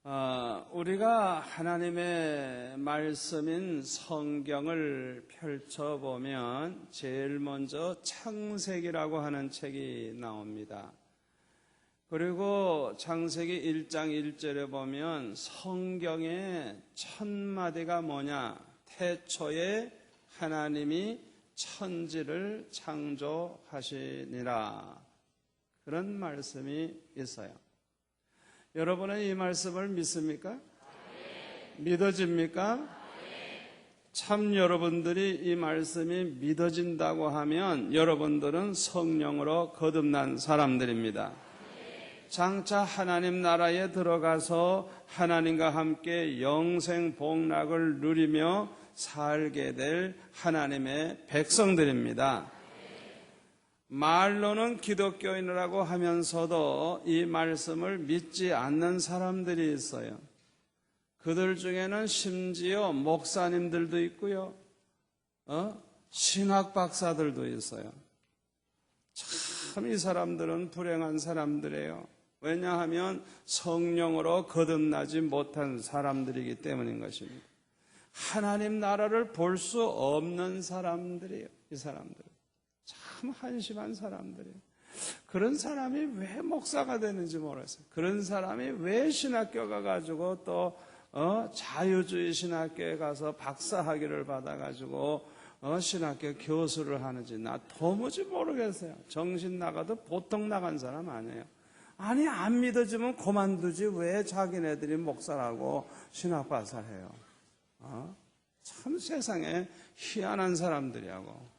우리가 하나님의 말씀인 성경을 펼쳐보면 제일 먼저 창세기라고 하는 책이 나옵니다. 그리고 창세기 1장 1절에 보면 성경의 첫 마디가 뭐냐? 태초에 하나님이 천지를 창조하시니라. 그런 말씀이 있어요. 여러분은 이 말씀을 믿습니까? 네. 믿어집니까? 네. 참 여러분들이 이 말씀이 믿어진다고 하면 여러분들은 성령으로 거듭난 사람들입니다. 네. 장차 하나님 나라에 들어가서 하나님과 함께 영생 복락을 누리며 살게 될 하나님의 백성들입니다. 말로는 기독교인이라고 하면서도 이 말씀을 믿지 않는 사람들이 있어요. 그들 중에는 심지어 목사님들도 있고요, 신학 박사들도 있어요. 참 이 사람들은 불행한 사람들이에요. 왜냐하면 성령으로 거듭나지 못한 사람들이기 때문인 것입니다. 하나님 나라를 볼 수 없는 사람들이에요. 이 사람들은 참 한심한 사람들이에요. 그런 사람이 왜 목사가 되는지 모르겠어요. 그런 사람이 왜 신학교 가가지고 또 자유주의 신학교에 가서 박사학위를 받아가지고 신학교 교수를 하는지 나 도무지 모르겠어요. 정신 나가도 보통 나간 사람 아니에요. 아니 안 믿어지면 그만두지 왜 자기네들이 목사라고 신학박사를 해요. 참 세상에 희한한 사람들이라고.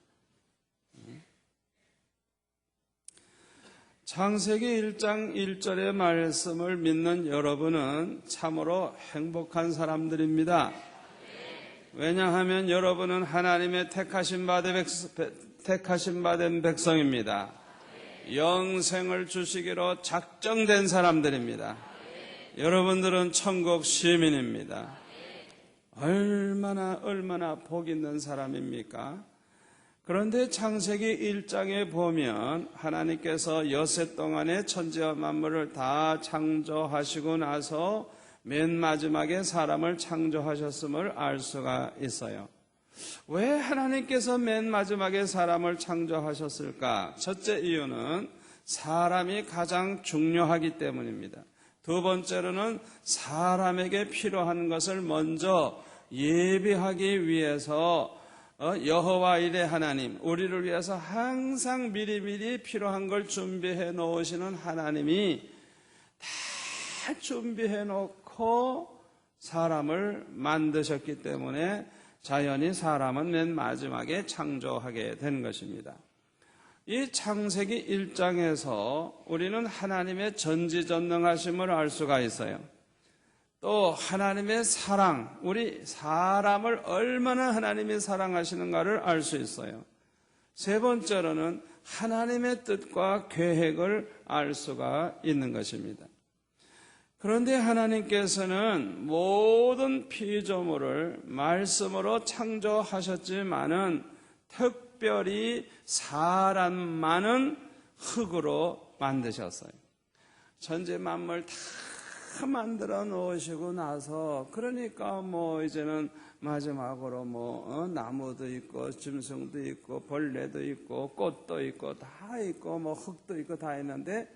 창세기 1장 1절의 말씀을 믿는 여러분은 참으로 행복한 사람들입니다. 왜냐하면 여러분은 하나님의 택하신 바된 백성입니다. 영생을 주시기로 작정된 사람들입니다. 여러분들은 천국 시민입니다. 얼마나 복 있는 사람입니까? 그런데 창세기 1장에 보면 하나님께서 여세 동안에 천지와 만물을 다 창조하시고 나서 맨 마지막에 사람을 창조하셨음을 알 수가 있어요. 왜 하나님께서 맨 마지막에 사람을 창조하셨을까? 첫째 이유는 사람이 가장 중요하기 때문입니다. 두 번째로는 사람에게 필요한 것을 먼저 예비하기 위해서 여호와 일의 하나님, 우리를 위해서 항상 미리미리 필요한 걸 준비해 놓으시는 하나님이 다 준비해 놓고 사람을 만드셨기 때문에 자연히 사람은 맨 마지막에 창조하게 된 것입니다. 이 창세기 1장에서 우리는 하나님의 전지전능하심을 알 수가 있어요. 또 하나님의 사랑, 우리 사람을 얼마나 하나님이 사랑하시는가를 알 수 있어요. 세 번째로는 하나님의 뜻과 계획을 알 수가 있는 것입니다. 그런데 하나님께서는 모든 피조물을 말씀으로 창조하셨지만은 특별히 사람만은 흙으로 만드셨어요. 천지 만물 다 만들어 놓으시고 나서 그러니까 이제는 마지막으로 나무도 있고 짐승도 있고 벌레도 있고 꽃도 있고 다 있고 흙도 있고 다 있는데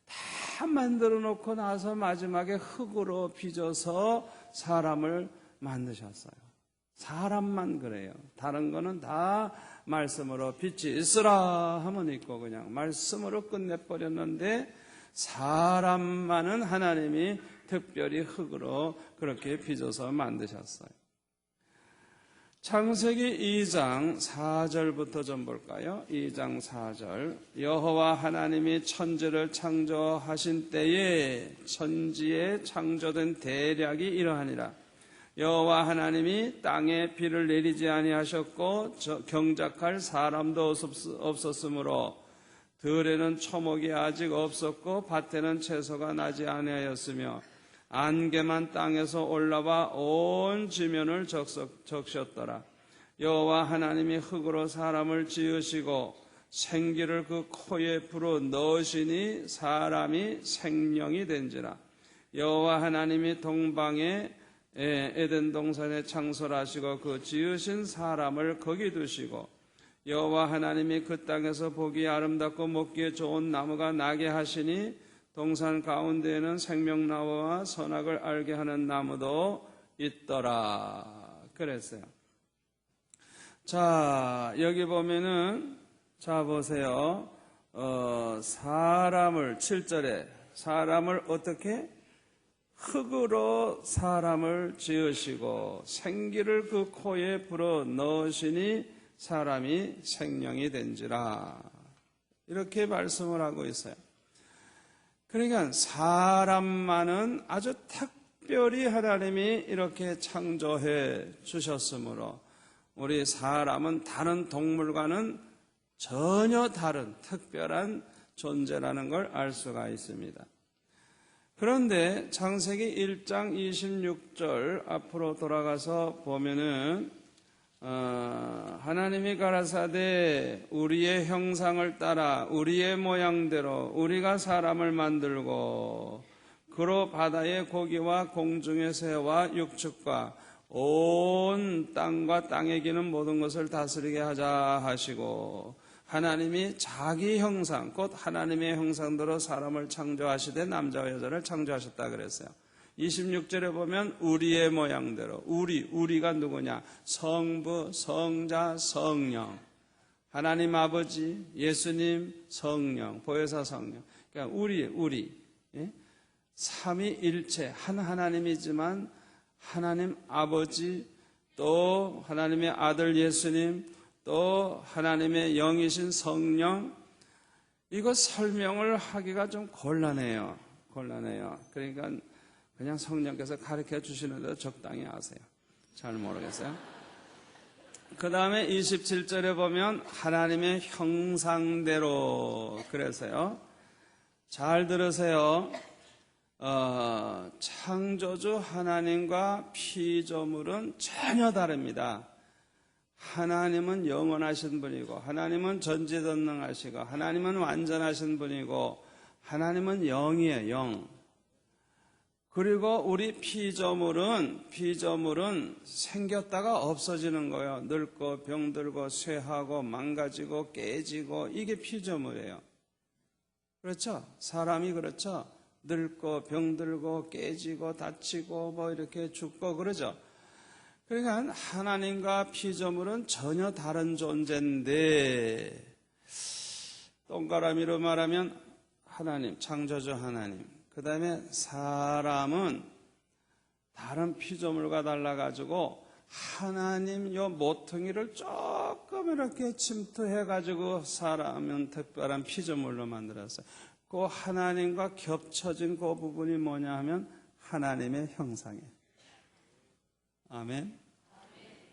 다 만들어 놓고 나서 마지막에 흙으로 빚어서 사람을 만드셨어요. 사람만 그래요. 다른 거는 다 말씀으로 빛이 있으라 하면 있고 그냥 말씀으로 끝내버렸는데 사람만은 하나님이 특별히 흙으로 그렇게 빚어서 만드셨어요. 창세기 2장 4절부터 좀 볼까요? 2장 4절. 여호와 하나님이 천지를 창조하신 때에 천지에 창조된 대략이 이러하니라. 여호와 하나님이 땅에 비를 내리지 아니하셨고 경작할 사람도 없었으므로 들에는 초목이 아직 없었고 밭에는 채소가 나지 아니하였으며 안개만 땅에서 올라와 온 지면을 적셨더라. 여호와 하나님이 흙으로 사람을 지으시고 생기를 그 코에 불어 넣으시니 사람이 생명이 된지라. 여호와 하나님이 동방에 에덴 동산에 창설하시고 그 지으신 사람을 거기 두시고 여호와 하나님이 그 땅에서 보기 아름답고 먹기에 좋은 나무가 나게 하시니 동산 가운데에는 생명나무와 선악을 알게 하는 나무도 있더라. 그랬어요. 자, 여기 보면은, 자, 보세요. 사람을, 7절에, 사람을 어떻게? 흙으로 사람을 지으시고 생기를 그 코에 불어 넣으시니 사람이 생명이 된지라. 이렇게 말씀을 하고 있어요. 그러니까 사람만은 아주 특별히 하나님이 이렇게 창조해 주셨으므로 우리 사람은 다른 동물과는 전혀 다른 특별한 존재라는 걸 알 수가 있습니다. 그런데 창세기 1장 26절 앞으로 돌아가서 보면은 하나님이 가라사대 우리의 형상을 따라 우리의 모양대로 우리가 사람을 만들고 그로 바다의 고기와 공중의 새와 육축과 온 땅과 땅에 기는 모든 것을 다스리게 하자 하시고 하나님이 자기 형상 곧 하나님의 형상대로 사람을 창조하시되 남자와 여자를 창조하셨다 그랬어요. 26절에 보면 우리의 모양대로 우리가 누구냐? 성부, 성자, 성령. 하나님 아버지, 예수님, 성령, 보혜사 성령. 그러니까 우리 예? 삼위일체 한 하나님이지만 하나님 아버지 또 하나님의 아들 예수님 또 하나님의 영이신 성령. 이거 설명을 하기가 좀 곤란해요. 그러니까 그냥 성령께서 가르쳐 주시는데도 적당히 하세요. 잘 모르겠어요. 그 다음에 27절에 보면 하나님의 형상대로 그래서요. 잘 들으세요. 창조주 하나님과 피조물은 전혀 다릅니다. 하나님은 영원하신 분이고 하나님은 전지전능하시고 하나님은 완전하신 분이고 하나님은 영이에요. 영. 그리고 우리 피조물은 생겼다가 없어지는 거예요. 늙고 병들고 쇠하고 망가지고 깨지고 이게 피조물이에요. 그렇죠? 사람이 그렇죠? 늙고 병들고 깨지고 다치고 뭐 이렇게 죽고 그러죠. 그러니까 하나님과 피조물은 전혀 다른 존재인데 동그라미로 말하면 하나님, 창조주 하나님. 그 다음에 사람은 다른 피조물과 달라가지고 하나님 요 모퉁이를 조금 이렇게 침투해가지고 사람은 특별한 피조물로 만들었어요. 그 하나님과 겹쳐진 그 부분이 뭐냐 하면 하나님의 형상이에요. 아멘.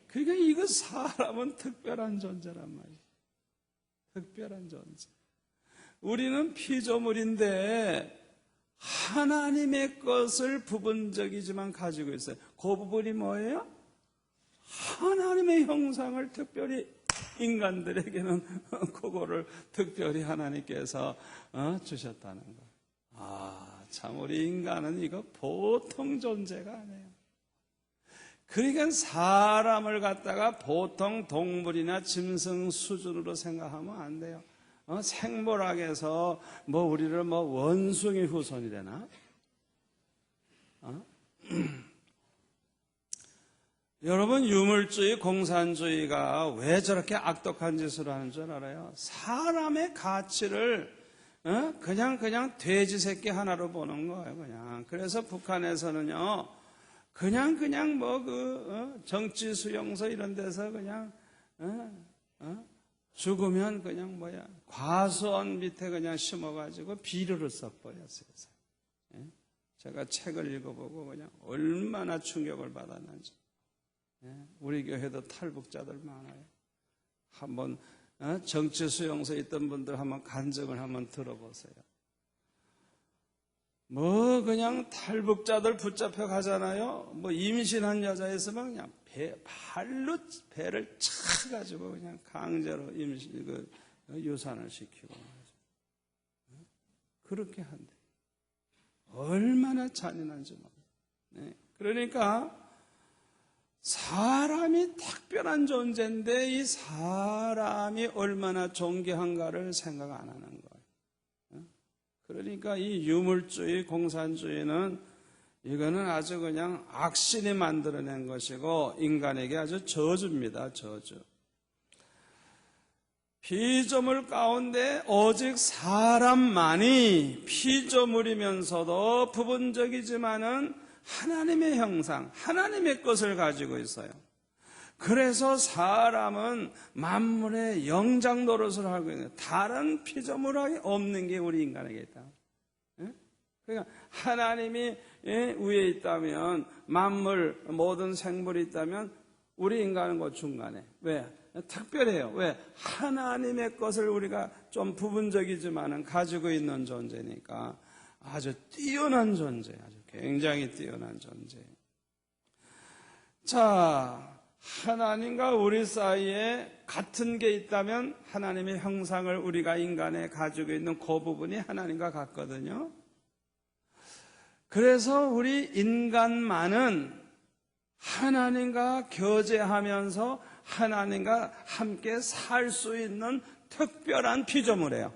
그러니까 이거 사람은 특별한 존재란 말이에요. 특별한 존재. 우리는 피조물인데 하나님의 것을 부분적이지만 가지고 있어요. 그 부분이 뭐예요? 하나님의 형상을 특별히 인간들에게는 그거를 특별히 하나님께서 주셨다는 거. 참 우리 인간은 이거 보통 존재가 아니에요. 그러니까 사람을 갖다가 보통 동물이나 짐승 수준으로 생각하면 안 돼요. 생물학에서 우리를 원숭이 후손이 되나? 여러분 유물주의, 공산주의가 왜 저렇게 악독한 짓을 하는 줄 알아요? 사람의 가치를 그냥 돼지 새끼 하나로 보는 거예요. 그냥. 그래서 북한에서는요. 그냥 정치 수용소 이런 데서 그냥 죽으면 그냥 과수원 밑에 그냥 심어가지고 비료를 썩버렸어요. 제가 책을 읽어보고 그냥 얼마나 충격을 받았는지. 우리 교회도 탈북자들 많아요. 한번 정치 수용소에 있던 분들 한번 간증을 한번 들어보세요. 그냥 탈북자들 붙잡혀 가잖아요. 임신한 여자 있으면 그냥 발로 배를 차가지고 그냥 강제로 유산을 시키고 그렇게 한대. 얼마나 잔인한지 모릅니다. 그러니까 사람이 특별한 존재인데 이 사람이 얼마나 존귀한가를 생각 안 하는 거예요. 그러니까 이 유물주의, 공산주의는 이거는 아주 그냥 악신이 만들어낸 것이고 인간에게 아주 저주입니다. 저주. 피조물 가운데 오직 사람만이 피조물이면서도 부분적이지만은 하나님의 형상, 하나님의 것을 가지고 있어요. 그래서 사람은 만물의 영장 노릇을 하고 있는 거예요. 다른 피조물이 없는 게 우리 인간에게 있다. 그러니까 하나님이 위에 있다면, 만물 모든 생물이 있다면 우리 인간은 그 중간에. 왜? 특별해요. 왜? 하나님의 것을 우리가 좀 부분적이지만은 가지고 있는 존재니까 아주 뛰어난 존재, 아주 굉장히 뛰어난 존재. 자, 하나님과 우리 사이에 같은 게 있다면 하나님의 형상을 우리가 인간에 가지고 있는 그 부분이 하나님과 같거든요. 그래서 우리 인간만은 하나님과 교제하면서 하나님과 함께 살 수 있는 특별한 피조물이에요.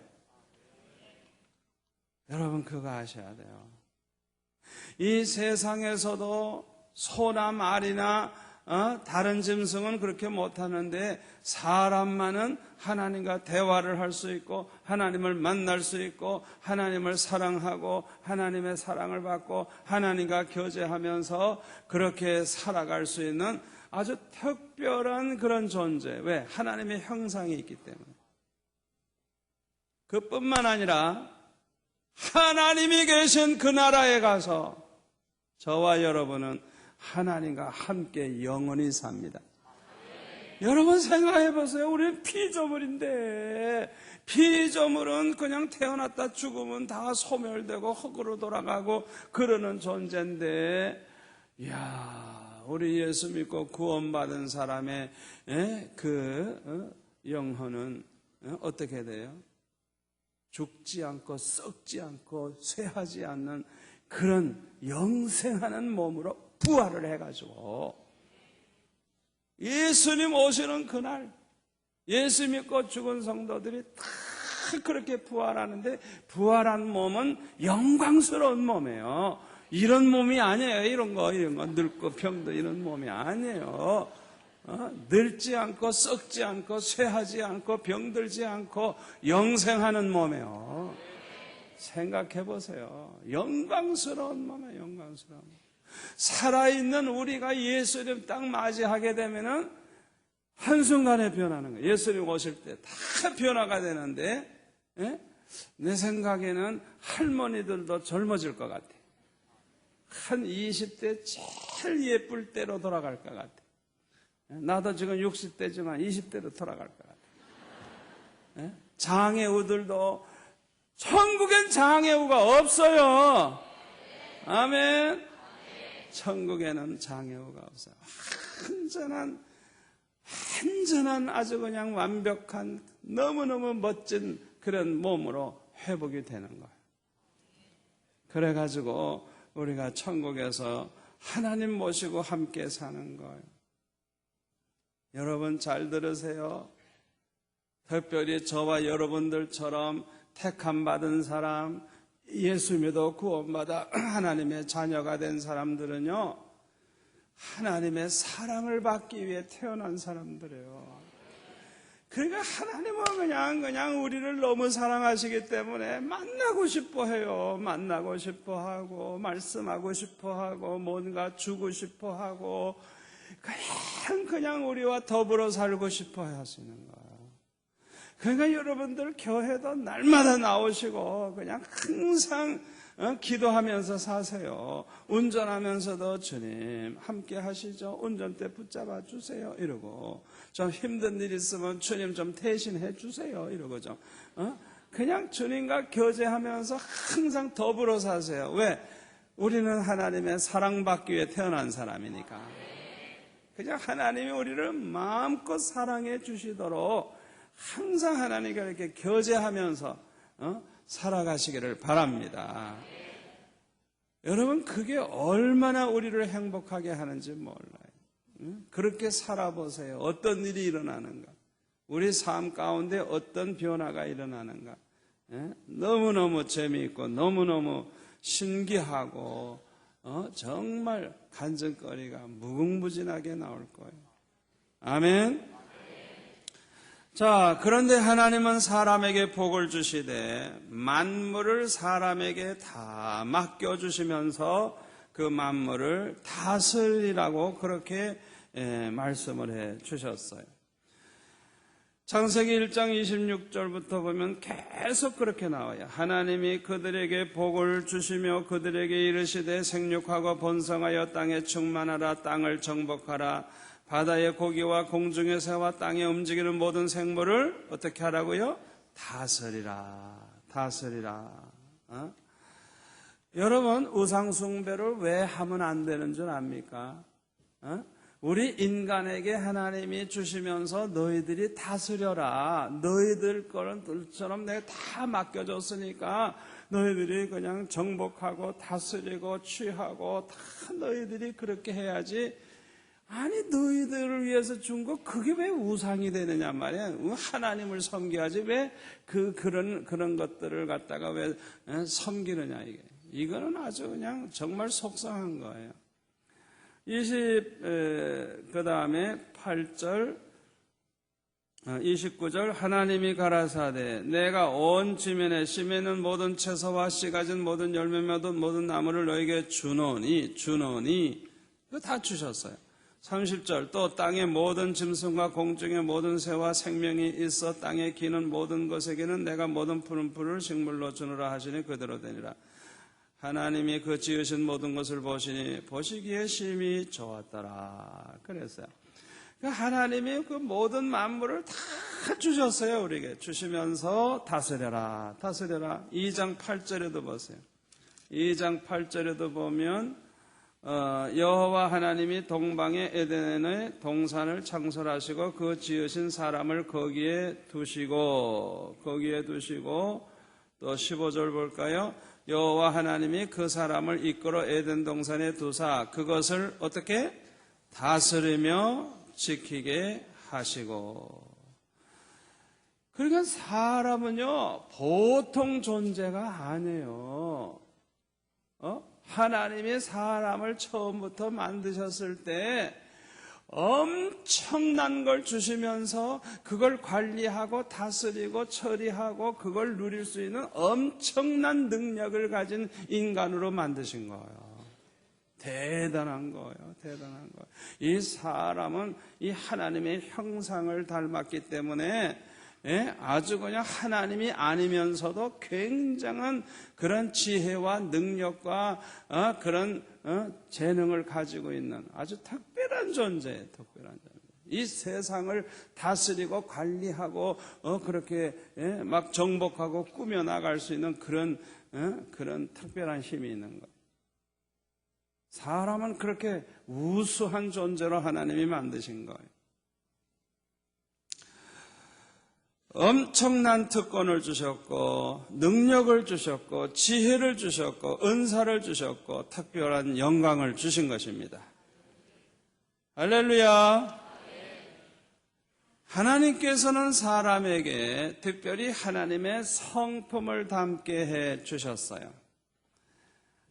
여러분 그거 아셔야 돼요. 이 세상에서도 소나 말이나 다른 짐승은 그렇게 못하는데 사람만은 하나님과 대화를 할 수 있고 하나님을 만날 수 있고 하나님을 사랑하고 하나님의 사랑을 받고 하나님과 교제하면서 그렇게 살아갈 수 있는 아주 특별한 그런 존재. 왜? 하나님의 형상이 있기 때문에. 그뿐만 아니라 하나님이 계신 그 나라에 가서 저와 여러분은 하나님과 함께 영원히 삽니다. 여러분 생각해 보세요. 우리는 피조물인데 피조물은 그냥 태어났다 죽으면 다 소멸되고 흙으로 돌아가고 그러는 존재인데, 이야, 우리 예수 믿고 구원받은 사람의 그 영혼은 어떻게 돼요? 죽지 않고 썩지 않고 쇠하지 않는 그런 영생하는 몸으로 부활을 해가지고 예수님 오시는 그날 예수 믿고 죽은 성도들이 다 그렇게 부활하는데, 부활한 몸은 영광스러운 몸이에요. 이런 몸이 아니에요. 이런 거 늙고 병도 이런 몸이 아니에요. 늙지 않고 썩지 않고 쇠하지 않고 병들지 않고 영생하는 몸이에요. 생각해 보세요. 영광스러운 몸이에요. 영광스러운 몸. 살아있는 우리가 예수님 딱 맞이하게 되면은 한순간에 변하는 거예요. 예수님 오실 때 다 변화가 되는데, 내 생각에는 할머니들도 젊어질 것 같아. 한 20대 제일 예쁠 때로 돌아갈 것 같아. 나도 지금 60대지만 20대로 돌아갈 것 같아. 장애우들도, 천국엔 장애우가 없어요. 아멘. 천국에는 장애우가 없어요. 완전한 아주 그냥 완벽한 너무너무 멋진 그런 몸으로 회복이 되는 거예요. 그래가지고 우리가 천국에서 하나님 모시고 함께 사는 거예요. 여러분 잘 들으세요. 특별히 저와 여러분들처럼 택함 받은 사람, 예수 믿어 구원받아 하나님의 자녀가 된 사람들은요, 하나님의 사랑을 받기 위해 태어난 사람들이에요. 그러니까 하나님은 그냥 우리를 너무 사랑하시기 때문에 만나고 싶어 해요. 만나고 싶어 하고, 말씀하고 싶어 하고, 뭔가 주고 싶어 하고, 그냥 우리와 더불어 살고 싶어 하시는 거예요. 그러니까 여러분들 교회도 날마다 나오시고 그냥 항상 기도하면서 사세요. 운전하면서도 주님 함께 하시죠. 운전대 붙잡아 주세요. 이러고, 좀 힘든 일 있으면 주님 좀 대신해 주세요. 이러고 좀 그냥 주님과 교제하면서 항상 더불어 사세요. 왜? 우리는 하나님의 사랑받기 위해 태어난 사람이니까. 그냥 하나님이 우리를 마음껏 사랑해 주시도록 항상 하나님과 이렇게 교제하면서 살아가시기를 바랍니다. 여러분, 그게 얼마나 우리를 행복하게 하는지 몰라요. 그렇게 살아보세요. 어떤 일이 일어나는가? 우리 삶 가운데 어떤 변화가 일어나는가? 너무너무 재미있고 너무너무 신기하고 정말 간증거리가 무궁무진하게 나올 거예요. 아멘. 자, 그런데 하나님은 사람에게 복을 주시되 만물을 사람에게 다 맡겨주시면서 그 만물을 다스리라고 그렇게 말씀을 해 주셨어요. 창세기 1장 26절부터 보면 계속 그렇게 나와요. 하나님이 그들에게 복을 주시며 그들에게 이르시되 생육하고 번성하여 땅에 충만하라. 땅을 정복하라. 바다의 고기와 공중의 새와 땅에 움직이는 모든 생물을 어떻게 하라고요? 다스리라. 다스리라. 여러분, 우상숭배를 왜 하면 안 되는 줄 압니까? 우리 인간에게 하나님이 주시면서 너희들이 다스려라. 너희들 거는 들처럼 내가 다 맡겨줬으니까 너희들이 그냥 정복하고 다스리고 취하고 다 너희들이 그렇게 해야지. 아니, 너희들을 위해서 준 거 그게 왜 우상이 되느냐 말이야. 하나님을 섬겨야지 왜 그런 것들을 갖다가 왜 섬기느냐 이게. 이거는 아주 그냥 정말 속상한 거예요. 그 다음에 8절, 29절, 하나님이 가라사대 내가 온 지면에 심에는 모든 채소와 씨 가진 모든 열매며 모든 나무를 너에게 주노니 이거 다 주셨어요. 30절, 또 땅의 모든 짐승과 공중의 모든 새와 생명이 있어 땅에 기는 모든 것에게는 내가 모든 푸른 풀을 식물로 주노라 하시니 그대로 되니라. 하나님이 그 지으신 모든 것을 보시니 보시기에 심히 좋았더라. 그랬어요. 하나님이 그 모든 만물을 다 주셨어요. 우리에게 주시면서 다스려라. 다스려라. 2장 8절에도 보세요. 2장 8절에도 보면 여호와 하나님이 동방의 에덴의 동산을 창설하시고 그 지으신 사람을 거기에 두시고 또 15절 볼까요? 여호와 하나님이 그 사람을 이끌어 에덴 동산에 두사 그것을 어떻게 다스리며 지키게 하시고. 그러니까 사람은요 보통 존재가 아니에요. 하나님이 사람을 처음부터 만드셨을 때 엄청난 걸 주시면서 그걸 관리하고 다스리고 처리하고 그걸 누릴 수 있는 엄청난 능력을 가진 인간으로 만드신 거예요. 대단한 거예요. 대단한 거예요. 이 사람은 이 하나님의 형상을 닮았기 때문에 아주 그냥 하나님이 아니면서도 굉장한 그런 지혜와 능력과 그런 재능을 가지고 있는 아주 특별한 존재예요. 특별한 존재. 이 세상을 다스리고 관리하고 그렇게 막 정복하고 꾸며 나갈 수 있는 그런 특별한 힘이 있는 거예요. 사람은 그렇게 우수한 존재로 하나님이 만드신 거예요. 엄청난 특권을 주셨고 능력을 주셨고 지혜를 주셨고 은사를 주셨고 특별한 영광을 주신 것입니다. 할렐루야. 하나님께서는 사람에게 특별히 하나님의 성품을 담게 해 주셨어요.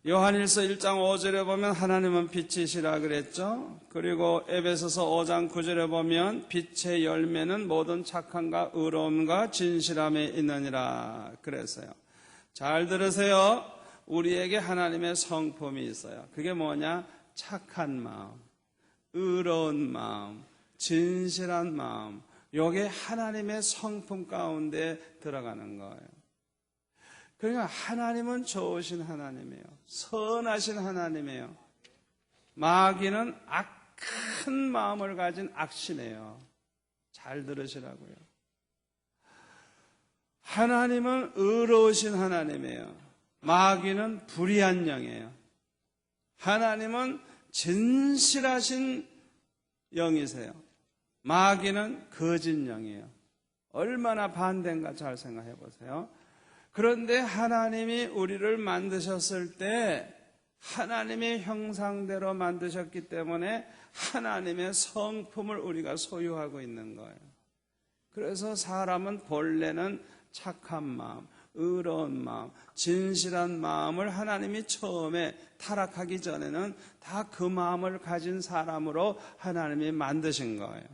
요한일서 1장 5절에 보면 하나님은 빛이시라 그랬죠. 그리고 에베소서 5장 9절에 보면 빛의 열매는 모든 착함과 의로움과 진실함에 있느니라 그랬어요. 잘 들으세요. 우리에게 하나님의 성품이 있어요. 그게 뭐냐? 착한 마음, 의로운 마음, 진실한 마음. 이게 하나님의 성품 가운데 들어가는 거예요. 그러니까 하나님은 좋으신 하나님이에요. 선하신 하나님이에요. 마귀는 악한 마음을 가진 악신이에요. 잘 들으시라고요. 하나님은 의로우신 하나님이에요. 마귀는 불의한 영이에요. 하나님은 진실하신 영이세요. 마귀는 거짓 영이에요. 얼마나 반대인가 잘 생각해 보세요. 그런데 하나님이 우리를 만드셨을 때 하나님의 형상대로 만드셨기 때문에 하나님의 성품을 우리가 소유하고 있는 거예요. 그래서 사람은 본래는 착한 마음, 의로운 마음, 진실한 마음을 하나님이 처음에 타락하기 전에는 다 그 마음을 가진 사람으로 하나님이 만드신 거예요.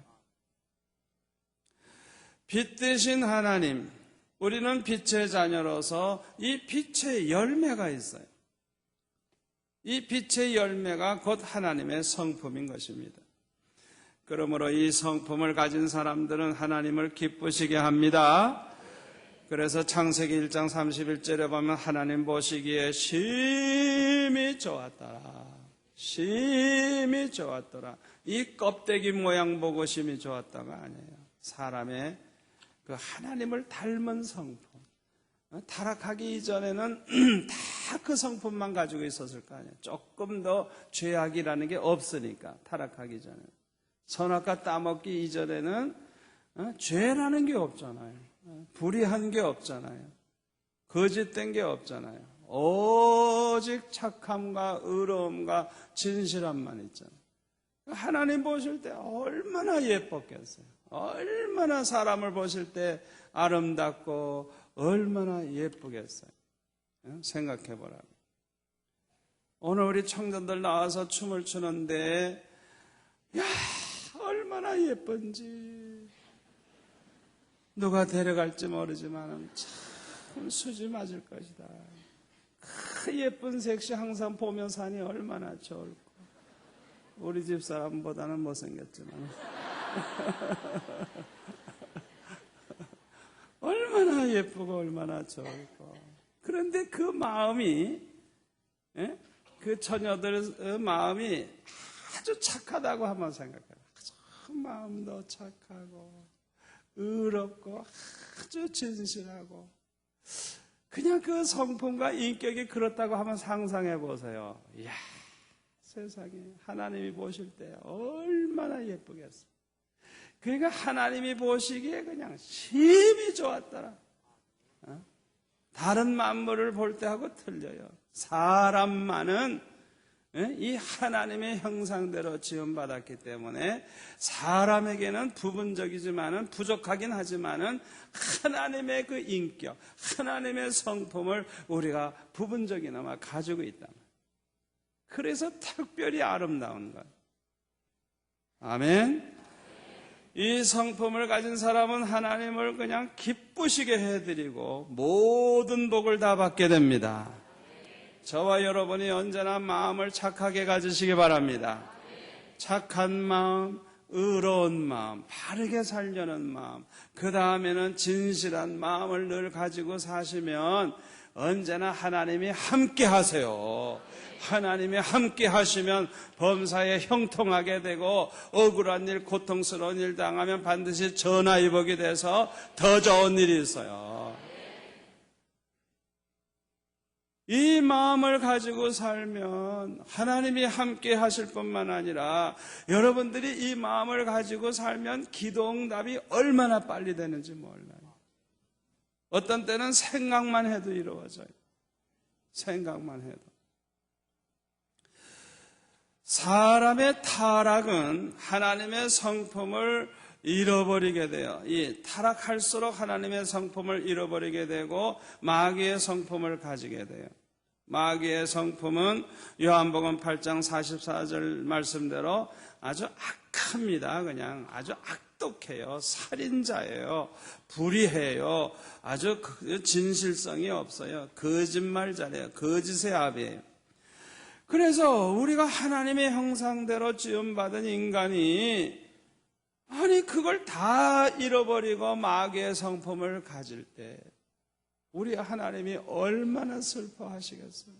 빛 대신 하나님, 우리는 빛의 자녀로서 이 빛의 열매가 있어요. 이 빛의 열매가 곧 하나님의 성품인 것입니다. 그러므로 이 성품을 가진 사람들은 하나님을 기쁘시게 합니다. 그래서 창세기 1장 31절에 보면 하나님 보시기에 심히 좋았더라. 심히 좋았더라. 이 껍데기 모양 보고 심히 좋았다가 아니에요. 사람의 그 하나님을 닮은 성품. 타락하기 이전에는 다 그 성품만 가지고 있었을 거 아니에요. 조금 더 죄악이라는 게 없으니까, 타락하기 전에. 선악과 따먹기 이전에는 죄라는 게 없잖아요. 불의한 게 없잖아요. 거짓된 게 없잖아요. 오직 착함과 의로움과 진실함만 있잖아요. 하나님 보실 때 얼마나 예뻤겠어요. 얼마나 사람을 보실 때 아름답고 얼마나 예쁘겠어요. 생각해 보라고. 오늘 우리 청년들 나와서 춤을 추는데 야, 얼마나 예쁜지. 누가 데려갈지 모르지만 참 수지 맞을 것이다. 그 예쁜 색시 항상 보며 사니 얼마나 좋을까. 우리 집 사람보다는 못생겼지만 얼마나 예쁘고 얼마나 좋을까. 그런데 그 마음이, 그 처녀들의 마음이 아주 착하다고 한번 생각해요. 아주 마음도 착하고 의롭고 아주 진실하고, 그냥 그 성품과 인격이 그렇다고 한번 상상해 보세요. 이야, 세상에 하나님이 보실 때 얼마나 예쁘겠어요. 그러니까 하나님이 보시기에 그냥 심히 좋았더라. 다른 만물을 볼 때하고 틀려요. 사람만은 이 하나님의 형상대로 지음받았기 때문에 사람에게는 부분적이지만은 부족하긴 하지만은 하나님의 그 인격, 하나님의 성품을 우리가 부분적이나마 가지고 있다. 그래서 특별히 아름다운 것. 아멘. 이 성품을 가진 사람은 하나님을 그냥 기쁘시게 해드리고 모든 복을 다 받게 됩니다. 저와 여러분이 언제나 마음을 착하게 가지시기 바랍니다. 착한 마음, 의로운 마음, 바르게 살려는 마음, 그 다음에는 진실한 마음을 늘 가지고 사시면 언제나 하나님이 함께 하세요. 하나님이 함께 하시면 범사에 형통하게 되고, 억울한 일, 고통스러운 일 당하면 반드시 전화위복이 돼서 더 좋은 일이 있어요. 이 마음을 가지고 살면 하나님이 함께 하실 뿐만 아니라 여러분들이 이 마음을 가지고 살면 기도응답이 얼마나 빨리 되는지 몰라요. 어떤 때는 생각만 해도 이루어져요. 생각만 해도. 사람의 타락은 하나님의 성품을 잃어버리게 돼요. 이 타락할수록 하나님의 성품을 잃어버리게 되고 마귀의 성품을 가지게 돼요. 마귀의 성품은 요한복음 8장 44절 말씀대로 아주 악합니다. 그냥 아주 악독해요. 살인자예요. 불의해요. 아주 진실성이 없어요. 거짓말 잘해요. 거짓의 압이에요. 그래서 우리가 하나님의 형상대로 지음받은 인간이 아니 그걸 다 잃어버리고 마귀의 성품을 가질 때 우리 하나님이 얼마나 슬퍼하시겠어요.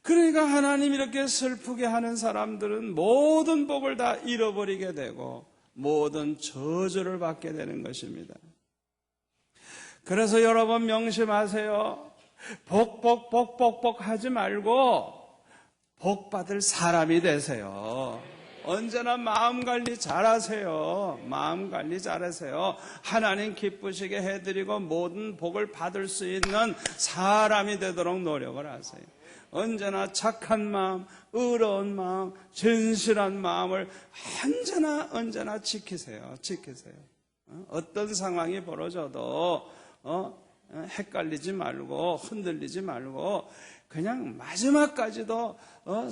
그러니까 하나님 이렇게 슬프게 하는 사람들은 모든 복을 다 잃어버리게 되고 모든 저주를 받게 되는 것입니다. 그래서 여러분 명심하세요. 복 하지 말고 복 받을 사람이 되세요. 언제나 마음 관리 잘하세요. 마음 관리 잘하세요. 하나님 기쁘시게 해드리고 모든 복을 받을 수 있는 사람이 되도록 노력을 하세요. 언제나 착한 마음, 의로운 마음, 진실한 마음을 언제나 지키세요. 어떤 상황이 벌어져도 헷갈리지 말고 흔들리지 말고 그냥 마지막까지도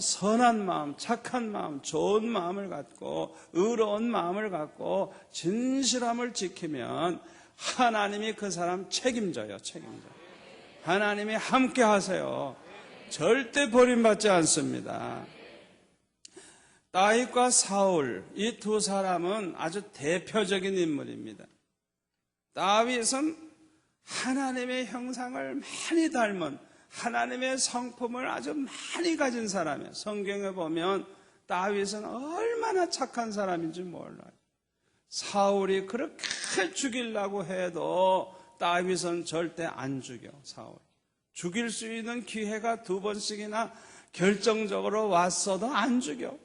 선한 마음, 착한 마음, 좋은 마음을 갖고 의로운 마음을 갖고 진실함을 지키면 하나님이 그 사람 책임져요. 하나님이 함께 하세요. 절대 버림받지 않습니다. 다윗과 사울, 이 두 사람은 아주 대표적인 인물입니다. 다윗은 하나님의 형상을 많이 닮은 하나님의 성품을 아주 많이 가진 사람이에요. 성경에 보면 다윗은 얼마나 착한 사람인지 몰라요. 사울이 그렇게 죽이려고 해도 다윗은 절대 안 죽여. 사울 죽일 수 있는 기회가 2번씩이나 결정적으로 왔어도 안 죽여.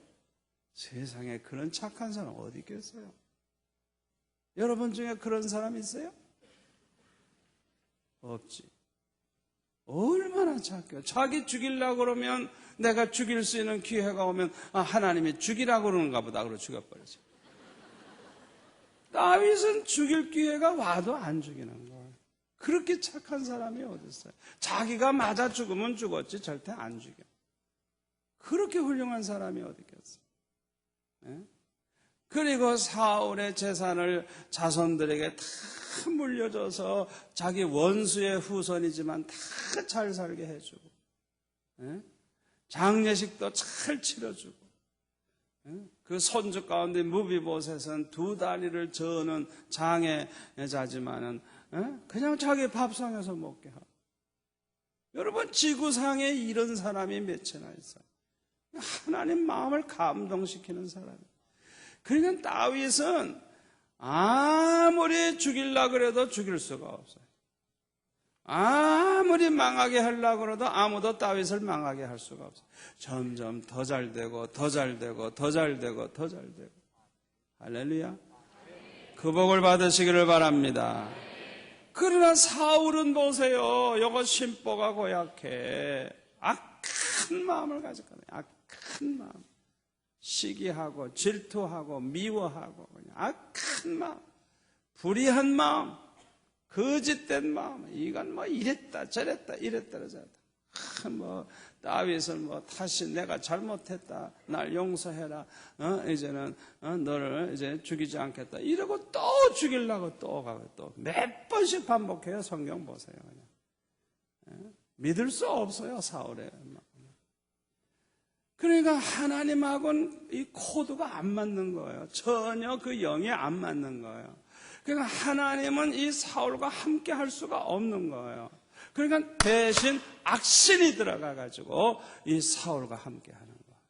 세상에 그런 착한 사람 어디 있겠어요? 여러분 중에 그런 사람 있어요? 없지. 얼마나 착해요. 자기 죽이려고 그러면 내가 죽일 수 있는 기회가 오면 하나님이 죽이라고 그러는가 보다 그러고 죽여버리죠. 다윗은 죽일 기회가 와도 안 죽이는 거예요. 그렇게 착한 사람이 어디 있어요? 자기가 맞아 죽으면 죽었지 절대 안 죽여. 그렇게 훌륭한 사람이 어디 있겠어요? 네? 그리고 사울의 재산을 자손들에게 다 물려줘서 자기 원수의 후손이지만 다 잘 살게 해주고, 장례식도 잘 치러주고, 그 손주 가운데 무비보셋은 2다리를 저는 장애자지만은 그냥 자기 밥상에서 먹게 하고. 여러분 지구상에 이런 사람이 몇이나 있어요. 하나님 마음을 감동시키는 사람이에요. 그러니까 다윗은 아무리 죽이려고 그래도 죽일 수가 없어요. 아무리 망하게 하려고 해도 아무도 다윗을 망하게 할 수가 없어요. 점점 더 잘되고 더 잘되고 더 잘되고 더 잘되고. 할렐루야. 그 복을 받으시기를 바랍니다. 그러나 사울은 보세요. 이거 심보가 고약해. 악한 마음을 가졌거든요. 악한 마음. 시기하고 질투하고 미워하고 그냥 악한 마음, 불의한 마음, 거짓된 마음. 이건 뭐 이랬다 저랬다 다윗은 다시 내가 잘못했다, 날 용서해라, 이제는 너를 이제 죽이지 않겠다 이러고 또 죽이려고 또 가고 또 몇 번씩 반복해요. 성경 보세요. 그냥. 믿을 수 없어요. 사울의 마음. 그러니까 하나님하고는 이 코드가 안 맞는 거예요. 전혀 그 영이 안 맞는 거예요. 그러니까 하나님은 이 사울과 함께 할 수가 없는 거예요. 그러니까 대신 악신이 들어가가지고 이 사울과 함께 하는 거예요.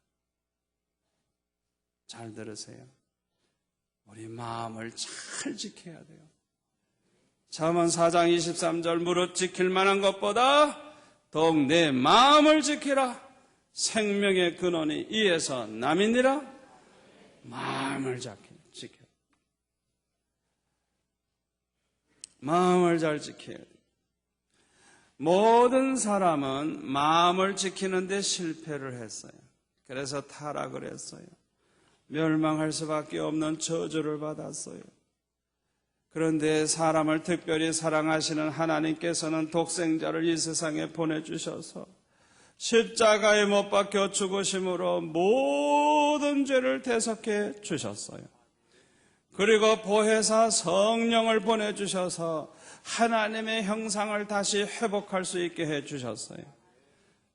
잘 들으세요. 우리 마음을 잘 지켜야 돼요. 잠언 4장 23절 무릇 지킬 만한 것보다 더욱 내 마음을 지키라. 생명의 근원이 이에서 남이니라. 마음을 지켜. 마음을 잘 지켜야 돼. 모든 사람은 마음을 지키는 데 실패를 했어요. 그래서 타락을 했어요. 멸망할 수밖에 없는 저주를 받았어요. 그런데 사람을 특별히 사랑하시는 하나님께서는 독생자를 이 세상에 보내주셔서 십자가에 못 박혀 죽으심으로 모든 죄를 대속해 주셨어요. 그리고 보혜사 성령을 보내주셔서 하나님의 형상을 다시 회복할 수 있게 해주셨어요.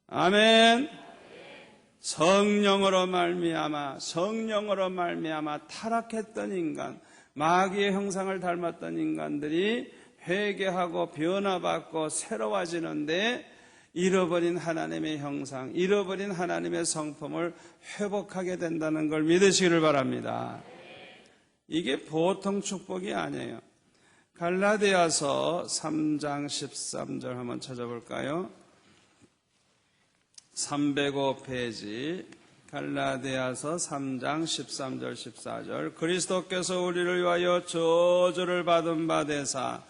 아멘. 성령으로 말미암아 타락했던 인간, 마귀의 형상을 닮았던 인간들이 회개하고 변화받고 새로워지는데 잃어버린 하나님의 형상, 잃어버린 하나님의 성품을 회복하게 된다는 걸 믿으시기를 바랍니다. 이게 보통 축복이 아니에요. 갈라디아서 3장 13절 한번 찾아볼까요? 305페이지 갈라디아서 3장 13절 14절 그리스도께서 우리를 위하여 저주를 받은 바 되사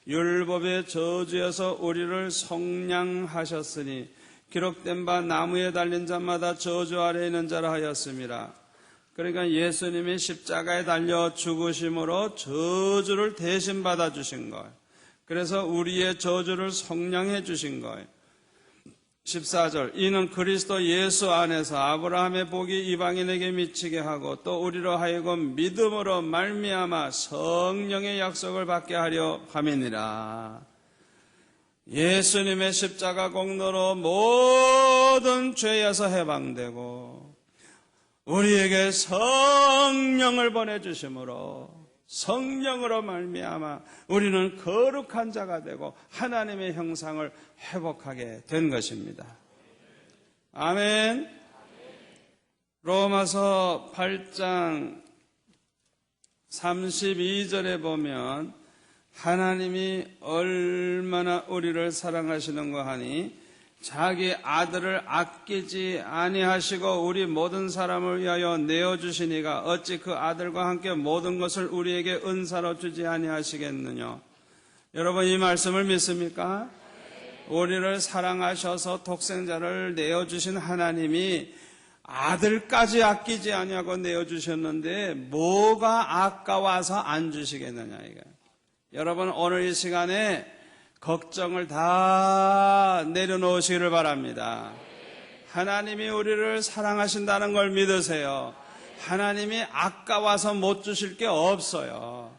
율법의 저주에서 우리를 속량하셨으니 기록된 바 나무에 달린 자마다 저주 아래에 있는 자라 하였습니다. 그러니까 예수님이 십자가에 달려 죽으심으로 저주를 대신 받아주신 거예요. 그래서 우리의 저주를 속량해 주신 거예요. 14절, 이는 그리스도 예수 안에서 아브라함의 복이 이방인에게 미치게 하고 또 우리로 하여금 믿음으로 말미암아 성령의 약속을 받게 하려 함이니라. 예수님의 십자가 공로로 모든 죄에서 해방되고 우리에게 성령을 보내주심으로 성령으로 말미암아 우리는 거룩한 자가 되고 하나님의 형상을 회복하게 된 것입니다. 아멘. 로마서 8장 32절에 보면 하나님이 얼마나 우리를 사랑하시는가 하니 자기 아들을 아끼지 아니하시고 우리 모든 사람을 위하여 내어주시니가 어찌 그 아들과 함께 모든 것을 우리에게 은사로 주지 아니하시겠느냐. 여러분 이 말씀을 믿습니까? 우리를 사랑하셔서 독생자를 내어주신 하나님이 아들까지 아끼지 아니하고 내어주셨는데 뭐가 아까워서 안 주시겠느냐 이거. 여러분 오늘 이 시간에 걱정을 다 내려놓으시기를 바랍니다. 하나님이 우리를 사랑하신다는 걸 믿으세요. 하나님이 아까워서 못 주실 게 없어요.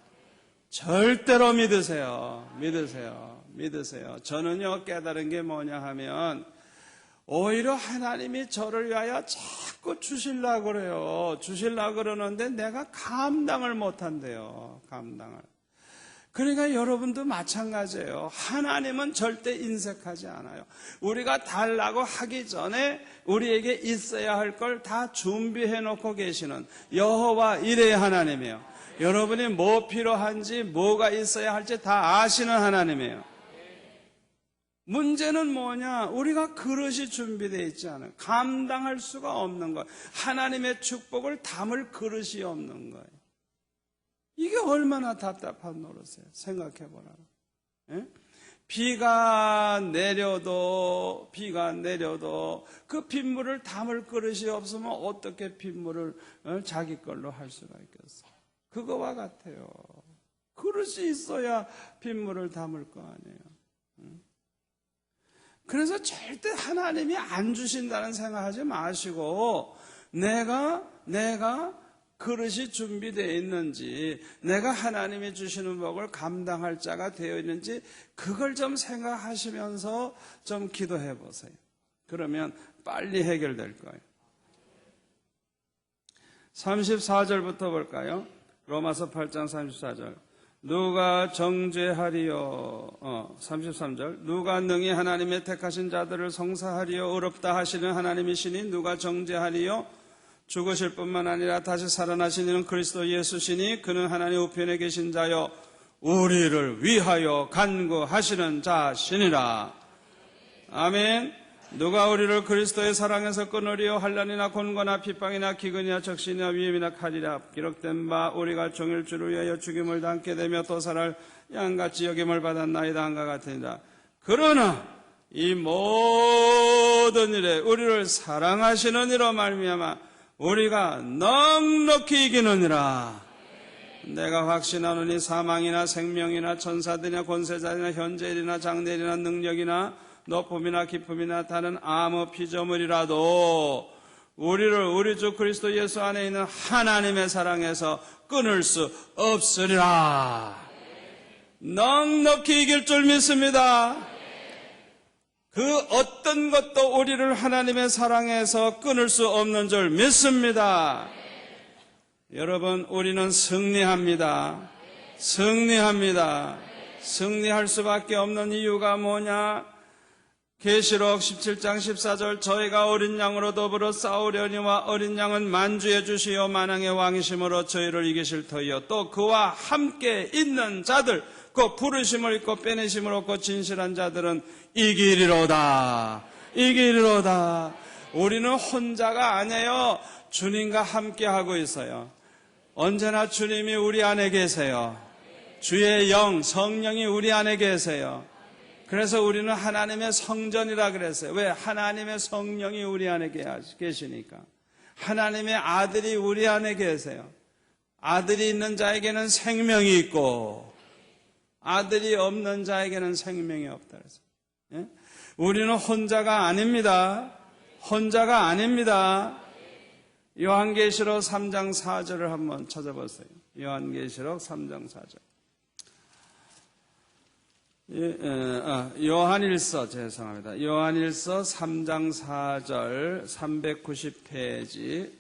절대로 믿으세요. 믿으세요. 저는요 깨달은 게 뭐냐 하면 오히려 하나님이 저를 위하여 자꾸 주시려고 그래요. 주시려고 그러는데 내가 감당을 못한대요. 감당을. 그러니까 여러분도 마찬가지예요. 하나님은 절대 인색하지 않아요. 우리가 달라고 하기 전에 우리에게 있어야 할 걸 다 준비해 놓고 계시는 여호와 이레의 하나님이에요. 여러분이 뭐 필요한지 뭐가 있어야 할지 다 아시는 하나님이에요. 문제는 뭐냐? 우리가 그릇이 준비되어 있지 않아요. 감당할 수가 없는 거예요. 하나님의 축복을 담을 그릇이 없는 거예요. 이게 얼마나 답답한 노릇이에요. 생각해보라. 예? 비가 내려도 그 빗물을 담을 그릇이 없으면 어떻게 빗물을 자기 걸로 할 수가 있겠어요. 그거와 같아요. 그릇이 있어야 빗물을 담을 거 아니에요. 그래서 절대 하나님이 안 주신다는 생각하지 마시고 내가 그릇이 준비되어 있는지 내가 하나님이 주시는 복을 감당할 자가 되어 있는지 그걸 좀 생각하시면서 좀 기도해 보세요. 그러면 빨리 해결될 거예요. 34절부터 볼까요? 로마서 8장 34절. 누가 정죄하리요? 33절. 누가 능히 하나님의 택하신 자들을 송사하리요? 의롭다 하시는 하나님이시니 누가 정죄하리요? 죽으실 뿐만 아니라 다시 살아나신 이는 그리스도 예수시니 그는 하나님 우편에 계신 자요 우리를 위하여 간구하시는 자시니라. 아멘. 누가 우리를 그리스도의 사랑에서 끊으리요? 환난이나 곤고나 핍박이나 기근이나 적신이나 위험이나 칼이라. 기록된 바 우리가 종일 주를 위하여 죽임을 당게 되며 또 살할 양같이 여김을 받았나이다 한가 같으니라. 그러나 이 모든 일에 우리를 사랑하시는 이로 말미암아 우리가 넉넉히 이기느니라. 내가 확신하노니 사망이나 생명이나 천사들이나 권세자들이나 현재일이나 장래일이나 능력이나 높음이나 깊음이나 다른 아무 피조물이라도 우리를 우리 주 그리스도 예수 안에 있는 하나님의 사랑에서 끊을 수 없으리라. 넉넉히 이길 줄 믿습니다. 그 어떤 것도 우리를 하나님의 사랑에서 끊을 수 없는 줄 믿습니다. 여러분, 우리는 승리합니다. 승리할 수밖에 없는 이유가 뭐냐? 계시록 17장 14절. 저희가 어린 양으로 더불어 싸우려니와 어린 양은 만주의 주시요 만왕의 왕이심으로 저희를 이기실 터이요 또 그와 함께 있는 자들 그 부르심을 입고 빼내심을 얻고 진실한 자들은 이기리로다. 우리는 혼자가 아니에요. 주님과 함께 하고 있어요. 언제나 주님이 우리 안에 계세요. 주의 영, 성령이 우리 안에 계세요. 그래서 우리는 하나님의 성전이라 그랬어요. 왜? 하나님의 성령이 우리 안에 계시니까. 하나님의 아들이 우리 안에 계세요. 아들이 있는 자에게는 생명이 있고 아들이 없는 자에게는 생명이 없다 그랬어요. 예? 우리는 혼자가 아닙니다. 혼자가 아닙니다. 요한계시록 3장 4절을 한번 찾아보세요. 요한계시록 3장 4절. 요한일서 죄송합니다. 요한일서 3장 4절 390페이지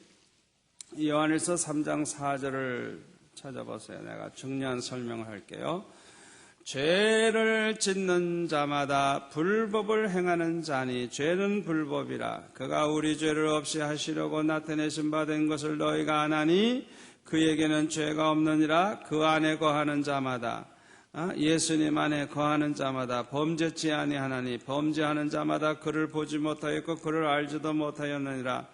요한일서 3장 4절을 찾아보세요. 내가 중요한 설명을 할게요. 죄를 짓는 자마다 불법을 행하는 자니 죄는 불법이라. 그가 우리 죄를 없이 하시려고 나타내신 바 된 것을 너희가 아나니 그에게는 죄가 없느니라. 그 안에 거하는 자마다 예수님 안에 거하는 자마다 범죄치 아니하나니 범죄하는 자마다 그를 보지 못하였고 그를 알지도 못하였느니라.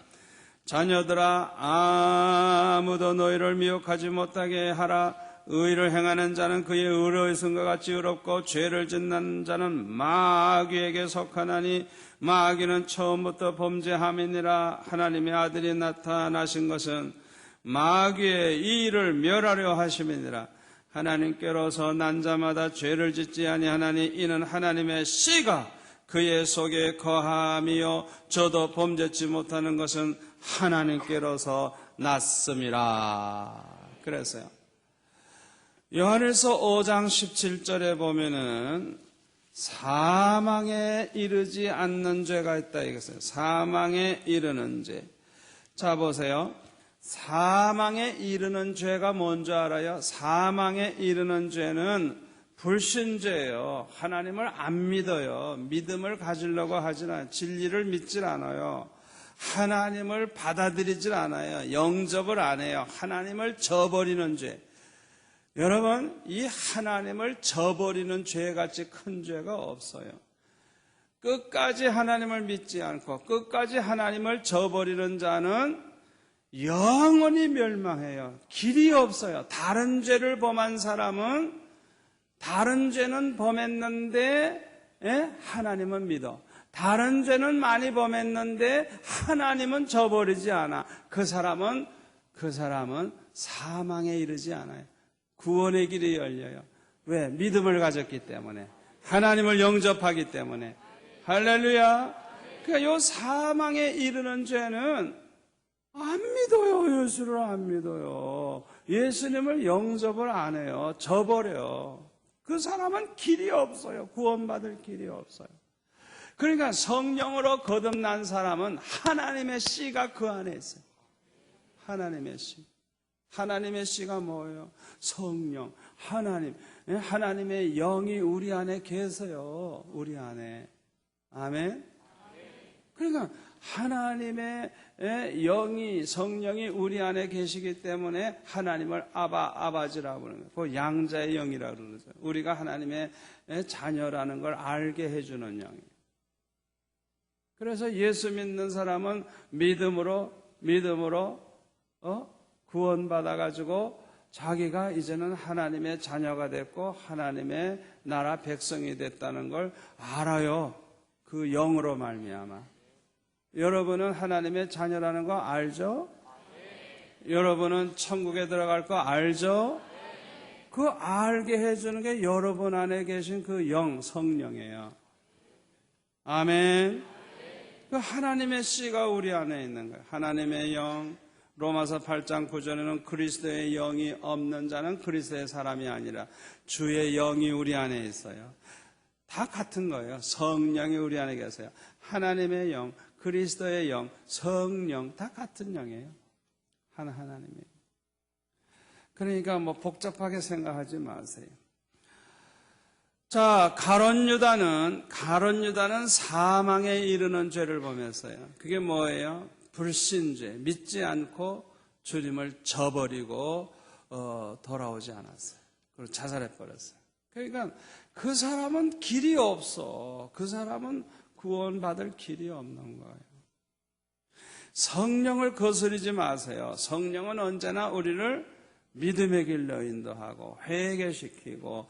자녀들아 아무도 너희를 미혹하지 못하게 하라. 의를 행하는 자는 그의 의로의 성과 같이 의롭고 죄를 짓는 자는 마귀에게 속하나니 마귀는 처음부터 범죄함이니라. 하나님의 아들이 나타나신 것은 마귀의 이 일을 멸하려 하심이니라. 하나님께로서 난 자마다 죄를 짓지 아니하나니 이는 하나님의 씨가 그의 속에 거함이요 저도 범죄치 못하는 것은 하나님께로서 났음이라. 그래서요. 요한일서 5장 17절에 보면은 사망에 이르지 않는 죄가 있다 이것이에요. 사망에 이르는 죄. 자 보세요. 사망에 이르는 죄가 뭔지 알아요? 사망에 이르는 죄는 불신죄예요. 하나님을 안 믿어요. 믿음을 가지려고 하진 않아요. 진리를 믿질 않아요. 하나님을 받아들이질 않아요. 영접을 안 해요. 하나님을 저버리는 죄. 여러분, 이 하나님을 저버리는 죄같이 큰 죄가 없어요. 끝까지 하나님을 믿지 않고 끝까지 하나님을 저버리는 자는 영원히 멸망해요. 길이 없어요. 다른 죄를 범한 사람은 다른 죄는 범했는데 하나님은 믿어. 다른 죄는 많이 범했는데 하나님은 저버리지 않아. 그 사람은 사망에 이르지 않아요. 구원의 길이 열려요. 왜? 믿음을 가졌기 때문에. 하나님을 영접하기 때문에. 할렐루야. 그러니까 이 사망에 이르는 죄는 안 믿어요. 예수를 안 믿어요. 예수님을 영접을 안 해요. 저버려요. 그 사람은 길이 없어요. 구원받을 길이 없어요. 그러니까 성령으로 거듭난 사람은 하나님의 씨가 그 안에 있어요. 하나님의 씨. 하나님의 씨가 뭐예요? 성령, 하나님, 하나님의 영이 우리 안에 계세요. 우리 안에. 아멘? 그러니까 하나님의 영이, 성령이 우리 안에 계시기 때문에 하나님을 아바지라고 부르는 거예요. 그 양자의 영이라고 그러죠. 우리가 하나님의 자녀라는 걸 알게 해주는 영이에요. 그래서 예수 믿는 사람은 믿음으로 구원받아가지고 자기가 이제는 하나님의 자녀가 됐고 하나님의 나라 백성이 됐다는 걸 알아요. 그 영으로 말미암아. 여러분은 하나님의 자녀라는 거 알죠? 여러분은 천국에 들어갈 거 알죠? 그 알게 해주는 게 여러분 안에 계신 그 영, 성령이에요. 아멘. 그 하나님의 씨가 우리 안에 있는 거예요. 하나님의 영. 로마서 8장 9절에는 그리스도의 영이 없는 자는 그리스도의 사람이 아니라 주의 영이 우리 안에 있어요. 다 같은 거예요. 성령이 우리 안에 계세요. 하나님의 영, 그리스도의 영, 성령 다 같은 영이에요. 하나님이에요. 그러니까 뭐 복잡하게 생각하지 마세요. 자, 가룟 유다는 사망에 이르는 죄를 범했어요. 그게 뭐예요? 불신죄, 믿지 않고 주님을 저버리고 돌아오지 않았어요. 그리고 자살해버렸어요. 그러니까 그 사람은 길이 없어. 그 사람은 구원받을 길이 없는 거예요. 성령을 거스르지 마세요. 성령은 언제나 우리를 믿음의 길로 인도하고 회개시키고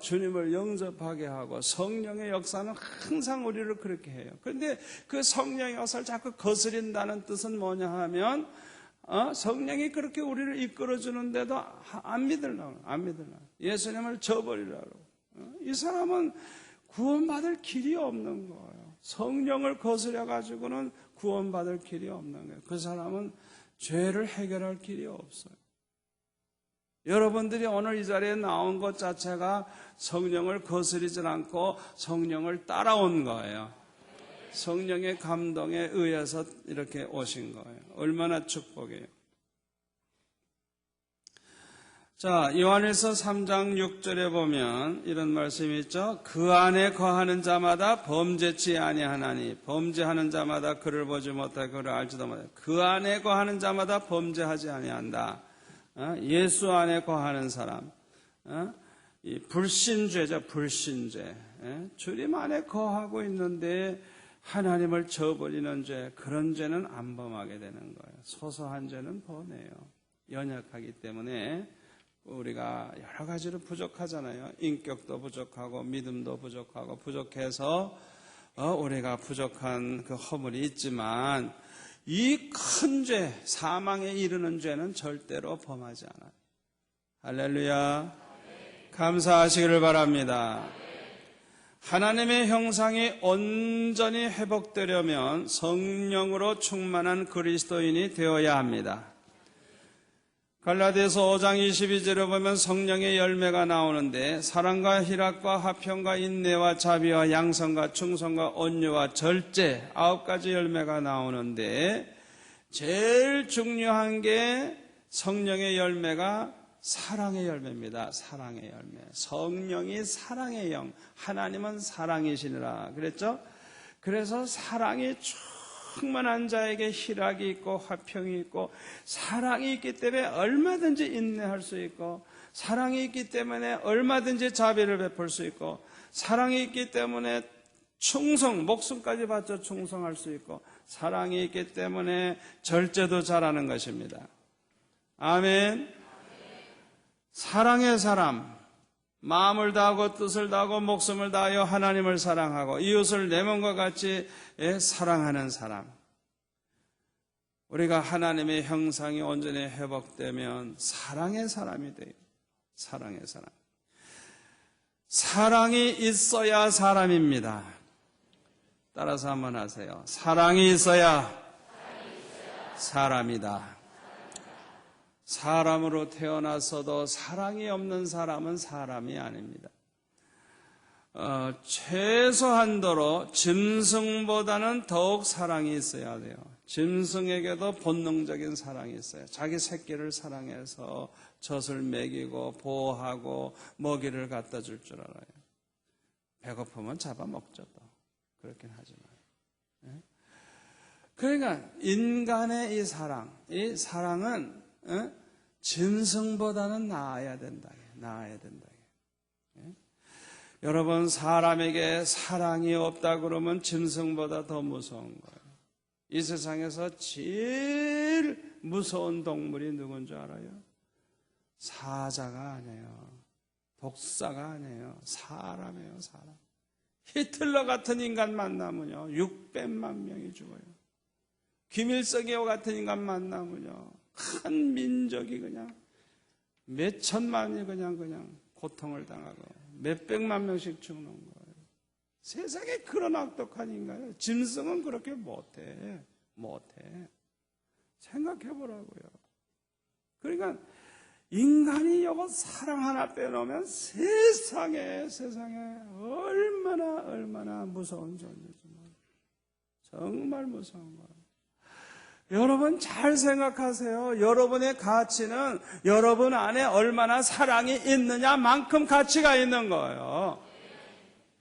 주님을 영접하게 하고 성령의 역사는 항상 우리를 그렇게 해요. 그런데 그 성령의 역사를 자꾸 거스린다는 뜻은 뭐냐 하면 성령이 그렇게 우리를 이끌어주는데도 안 믿으려고 예수님을 저버리라고. 이 사람은 구원받을 길이 없는 거예요. 성령을 거스려가지고는 구원받을 길이 없는 거예요. 그 사람은 죄를 해결할 길이 없어요. 여러분들이 오늘 이 자리에 나온 것 자체가 성령을 거스리지 않고 성령을 따라온 거예요. 성령의 감동에 의해서 이렇게 오신 거예요. 얼마나 축복이에요. 자, 요한일서 3장 6절에 보면 이런 말씀이 있죠. 그 안에 거하는 자마다 범죄치 아니하나니 범죄하는 자마다 그를 보지 못하고 그를 알지도 못하고 그 안에 거하는 자마다 범죄하지 아니한다. 예수 안에 거하는 사람, 이 불신죄죠, 불신죄. 주님 안에 거하고 있는데 하나님을 저버리는 죄, 그런 죄는 안 범하게 되는 거예요. 소소한 죄는 범해요. 연약하기 때문에 우리가 여러 가지로 부족하잖아요. 인격도 부족하고 믿음도 부족하고 부족해서 우리가 부족한 그 허물이 있지만 이 큰 죄, 사망에 이르는 죄는 절대로 범하지 않아요. 할렐루야. 감사하시기를 바랍니다. 하나님의 형상이 온전히 회복되려면 성령으로 충만한 그리스도인이 되어야 합니다. 갈라디아서 5장 22절에 보면 성령의 열매가 나오는데 사랑과 희락과 화평과 인내와 자비와 양선과 충성과 온유와 절제 9가지 열매가 나오는데 제일 중요한 게 성령의 열매가 사랑의 열매입니다. 사랑의 열매. 성령이 사랑의 영, 하나님은 사랑이시니라 그랬죠? 그래서 사랑이 충만한 자에게 희락이 있고 화평이 있고 사랑이 있기 때문에 얼마든지 인내할 수 있고 사랑이 있기 때문에 얼마든지 자비를 베풀 수 있고 사랑이 있기 때문에 충성, 목숨까지 바쳐 충성할 수 있고 사랑이 있기 때문에 절제도 잘하는 것입니다. 아멘. 사랑의 사람, 마음을 다하고 뜻을 다하고 목숨을 다하여 하나님을 사랑하고 이웃을 내 몸과 같이 사랑하는 사람. 우리가 하나님의 형상이 온전히 회복되면 사랑의 사람이 돼요. 사랑의 사람. 사랑이 있어야 사람입니다. 따라서 한번 하세요. 사랑이 있어야 사람이다. 사람으로 태어났어도 사랑이 없는 사람은 사람이 아닙니다. 최소한도로 짐승보다는 더욱 사랑이 있어야 돼요. 짐승에게도 본능적인 사랑이 있어요. 자기 새끼를 사랑해서 젖을 먹이고 보호하고 먹이를 갖다 줄 줄 알아요. 배고프면 잡아먹죠. 또 그렇긴 하지만. 그러니까 인간의 이 사랑은 짐승보다는 나아야 된다. 나아야 된다. 여러분, 사람에게 사랑이 없다 그러면 짐승보다 더 무서운 거예요. 이 세상에서 제일 무서운 동물이 누군지 알아요? 사자가 아니에요. 독사가 아니에요. 사람이에요, 사람. 히틀러 같은 인간 만나면요, 600만 명이 죽어요. 김일성이와 같은 인간 만나면요, 한 민족이 그냥 몇 천만이 그냥 고통을 당하고 몇백만 명씩 죽는 거예요. 세상에 그런 악독한 인간이에요. 짐승은 그렇게 못해. 생각해보라고요. 그러니까 인간이 이거 사랑 하나 빼놓으면 세상에 얼마나 무서운 존재지. 정말 무서운 거예요. 여러분 잘 생각하세요. 여러분의 가치는 여러분 안에 얼마나 사랑이 있느냐만큼 가치가 있는 거예요.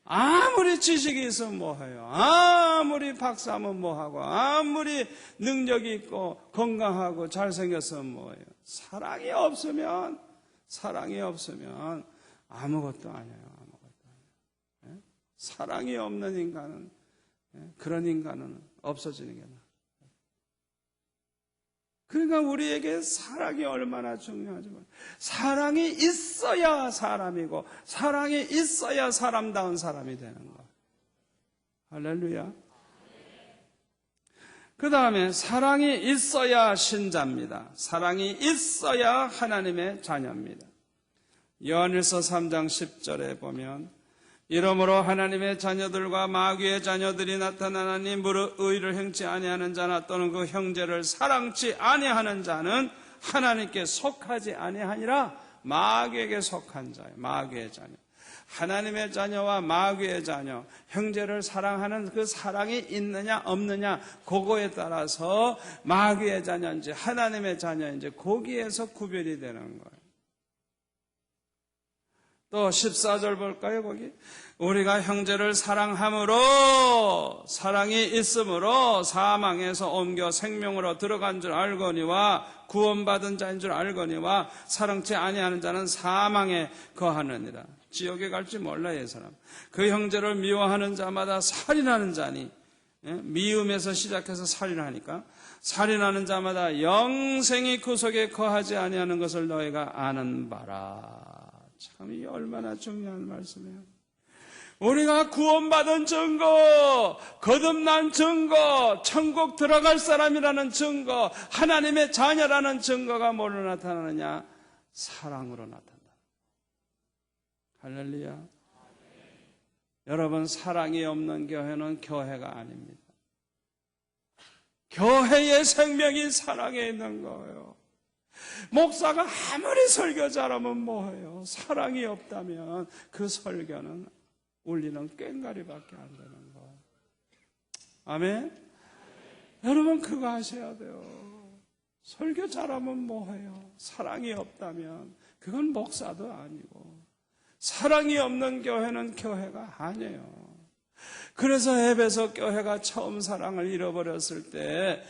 아무리 지식이 있으면 뭐해요? 아무리 박사면 뭐하고 아무리 능력이 있고 건강하고 잘생겼으면 뭐해요? 사랑이 없으면 아무것도 아니에요. 사랑이 없는 인간은, 그런 인간은 없어지는 게 나아요. 그러니까 우리에게 사랑이 얼마나 중요하지만, 사랑이 있어야 사람이고 사랑이 있어야 사람다운 사람이 되는 거예요. 할렐루야. 그 다음에 사랑이 있어야 신자입니다. 사랑이 있어야 하나님의 자녀입니다. 요한일서 3장 10절에 보면, 이러므로 하나님의 자녀들과 마귀의 자녀들이 나타나니 무릇 의를 행치 아니하는 자나 또는 그 형제를 사랑치 아니하는 자는 하나님께 속하지 아니하니라. 마귀에게 속한 자예요. 마귀의 자녀. 하나님의 자녀와 마귀의 자녀, 형제를 사랑하는 그 사랑이 있느냐 없느냐, 그거에 따라서 마귀의 자녀인지 하나님의 자녀인지 거기에서 구별이 되는 거예요. 또 14절 볼까요? 거기 우리가 형제를 사랑함으로, 사랑이 있으므로 사망에서 옮겨 생명으로 들어간 줄 알거니와, 구원받은 자인 줄 알거니와, 사랑치 아니하는 자는 사망에 거하느니라. 지옥에 갈지 몰라요, 이 사람. 그 형제를 미워하는 자마다 살인하는 자니, 미움에서 시작해서 살인하니까, 살인하는 자마다 영생이 그 속에 거하지 아니하는 것을 너희가 아는 바라. 참, 이 얼마나 중요한 말씀이에요. 우리가 구원받은 증거, 거듭난 증거, 천국 들어갈 사람이라는 증거, 하나님의 자녀라는 증거가 뭘로 나타나느냐? 사랑으로 나타난다. 할렐루야. 여러분, 사랑이 없는 교회는 교회가 아닙니다. 교회의 생명이 사랑에 있는 거예요. 목사가 아무리 설교 잘하면 뭐예요? 사랑이 없다면 그 설교는 울리는 꽹과리밖에 안 되는 거예요. 아멘? 여러분, 그거 아셔야 돼요. 설교 잘하면 뭐예요? 사랑이 없다면 그건 목사도 아니고, 사랑이 없는 교회는 교회가 아니에요. 그래서 에베소 교회가 처음 사랑을 잃어버렸을 때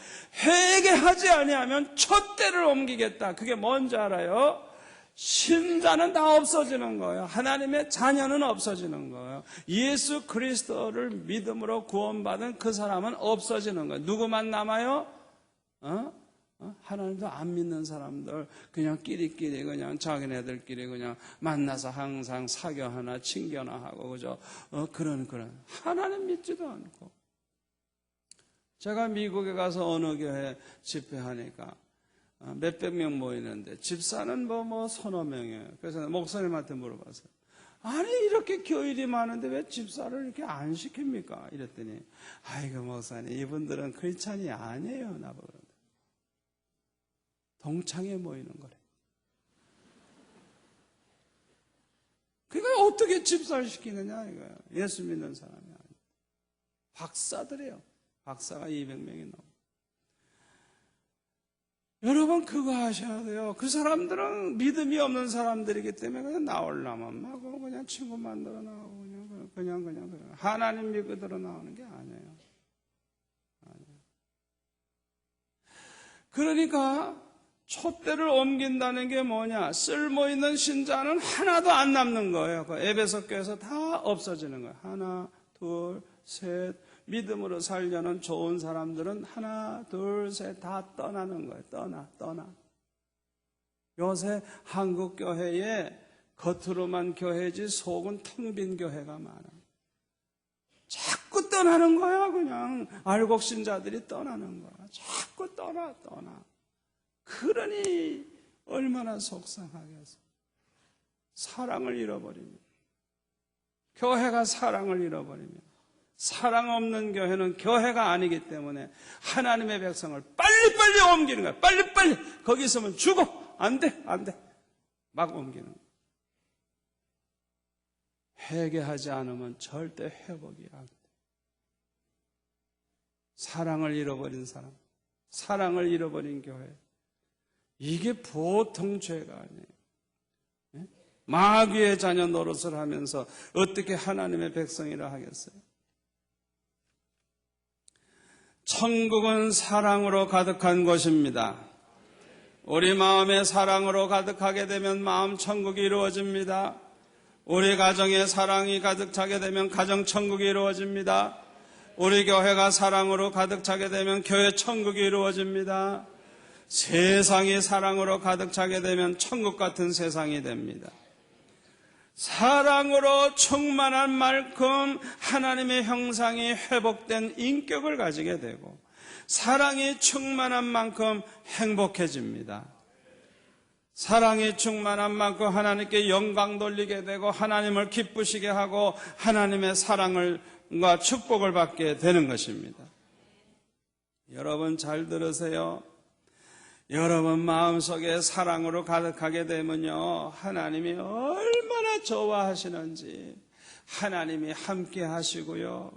회개하지 아니하면 촛대를 옮기겠다. 그게 뭔지 알아요? 신자는 다 없어지는 거예요. 하나님의 자녀는 없어지는 거예요. 예수 그리스도를 믿음으로 구원받은 그 사람은 없어지는 거예요. 누구만 남아요? 하나님도 안 믿는 사람들, 그냥 끼리끼리 그냥 자기네들끼리 그냥 만나서 항상 사교하나 친교나 하고, 그죠? 그런 하나님 믿지도 않고. 제가 미국에 가서 어느 교회 집회하니까 몇백 명 모이는데 집사는 뭐 서너 명이에요. 그래서 목사님한테 물어봤어요. 아니, 이렇게 교일이 많은데 왜 집사를 이렇게 안 시킵니까? 이랬더니, 아이고 목사님, 이분들은 크리스찬이 아니에요, 나보고. 동창회 모이는 거래. 그러니까 어떻게 집사를 시키느냐 이거예요. 예수 믿는 사람이 아니에요. 박사들이에요. 박사가 200명이 넘어요. 여러분, 그거 하셔야 돼요. 그 사람들은 믿음이 없는 사람들이기 때문에 그냥 나오려면 막 그냥 친구 만들어 나오고 그냥 하나님 믿고들어 나오는 게 아니에요. 그러니까 촛대를 옮긴다는 게 뭐냐? 쓸모있는 신자는 하나도 안 남는 거예요. 그 에베소 교회에서 다 없어지는 거예요. 하나, 둘, 셋. 믿음으로 살려는 좋은 사람들은 하나, 둘, 셋 다 떠나는 거예요. 떠나. 요새 한국 교회에 겉으로만 교회지 속은 텅 빈 교회가 많아요. 자꾸 떠나는 거야. 그냥 알곡신자들이 떠나는 거야. 자꾸 떠나. 그러니 얼마나 속상하겠어. 사랑을 잃어버리면, 교회가 사랑을 잃어버리면, 사랑 없는 교회는 교회가 아니기 때문에 하나님의 백성을 빨리빨리 옮기는 거야. 빨리빨리. 거기 있으면 죽어. 안 돼. 막 옮기는 거야. 회개하지 않으면 절대 회복이 안 돼. 사랑을 잃어버린 사람, 사랑을 잃어버린 교회, 이게 보통 죄가 아니에요. 마귀의 자녀 노릇을 하면서 어떻게 하나님의 백성이라 하겠어요? 천국은 사랑으로 가득한 곳입니다. 우리 마음에 사랑으로 가득하게 되면 마음 천국이 이루어집니다. 우리 가정에 사랑이 가득 차게 되면 가정 천국이 이루어집니다. 우리 교회가 사랑으로 가득 차게 되면 교회 천국이 이루어집니다. 세상이 사랑으로 가득 차게 되면 천국 같은 세상이 됩니다. 사랑으로 충만한 만큼 하나님의 형상이 회복된 인격을 가지게 되고, 사랑이 충만한 만큼 행복해집니다. 사랑이 충만한 만큼 하나님께 영광 돌리게 되고, 하나님을 기쁘시게 하고 하나님의 사랑과 축복을 받게 되는 것입니다. 여러분 잘 들으세요. 여러분 마음속에 사랑으로 가득하게 되면요, 하나님이 얼마나 좋아하시는지, 하나님이 함께 하시고요,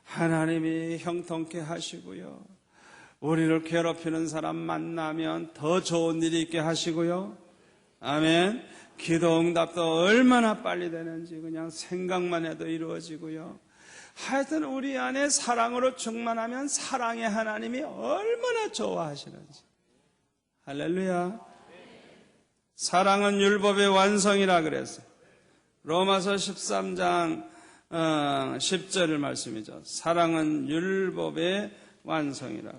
하나님이 형통케 하시고요, 우리를 괴롭히는 사람 만나면 더 좋은 일이 있게 하시고요, 아멘. 기도 응답도 얼마나 빨리 되는지 그냥 생각만 해도 이루어지고요. 하여튼 우리 안에 사랑으로 충만하면 사랑의 하나님이 얼마나 좋아하시는지. 할렐루야. 사랑은 율법의 완성이라 그랬어요. 로마서 13장 10절의 말씀이죠. 사랑은 율법의 완성이라.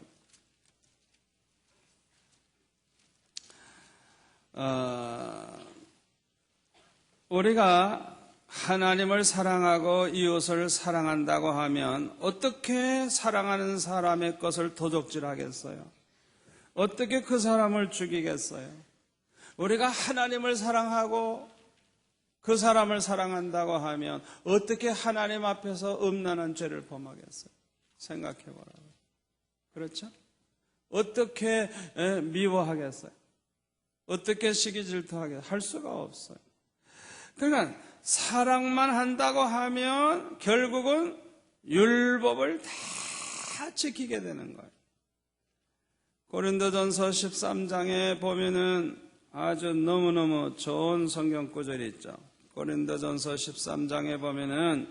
우리가 하나님을 사랑하고 이웃을 사랑한다고 하면 어떻게 사랑하는 사람의 것을 도적질하겠어요? 어떻게 그 사람을 죽이겠어요? 우리가 하나님을 사랑하고 그 사람을 사랑한다고 하면 어떻게 하나님 앞에서 음란한 죄를 범하겠어요? 생각해 보라고요. 그렇죠? 어떻게 미워하겠어요? 어떻게 시기 질투하겠어요? 할 수가 없어요. 그러니까 사랑만 한다고 하면 결국은 율법을 다 지키게 되는 거예요. 고린도전서 13장에 보면은 아주 너무너무 좋은 성경 구절이 있죠. 고린도전서 13장에 보면은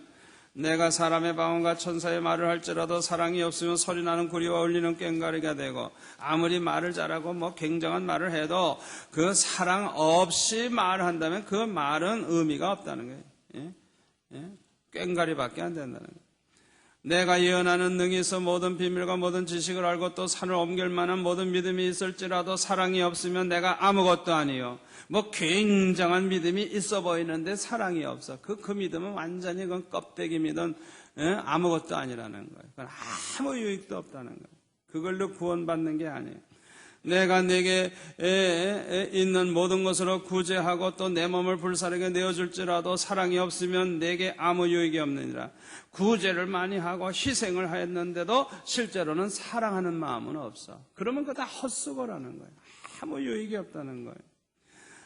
내가 사람의 방언과 천사의 말을 할지라도 사랑이 없으면 소리나는 구리와 울리는 꽹과리가 되고, 아무리 말을 잘하고 뭐 굉장한 말을 해도 그 사랑 없이 말한다면 그 말은 의미가 없다는 거예요. 꽹과리밖에 안 된다는 거예요. 내가 예언하는 능이 있어 모든 비밀과 모든 지식을 알고 또 산을 옮길 만한 모든 믿음이 있을지라도 사랑이 없으면 내가 아무것도 아니요. 뭐 굉장한 믿음이 있어 보이는데 사랑이 없어. 그 믿음은 완전히 그건 껍데기 믿음, 아무것도 아니라는 거예요. 그건 아무 유익도 없다는 거예요. 그걸로 구원받는 게 아니에요. 내가 내게 있는 모든 것으로 구제하고 또 내 몸을 불사르게 내어줄지라도 사랑이 없으면 내게 아무 유익이 없느니라. 구제를 많이 하고 희생을 했는데도 실제로는 사랑하는 마음은 없어. 그러면 그거 다 헛수고라는 거예요. 아무 유익이 없다는 거예요.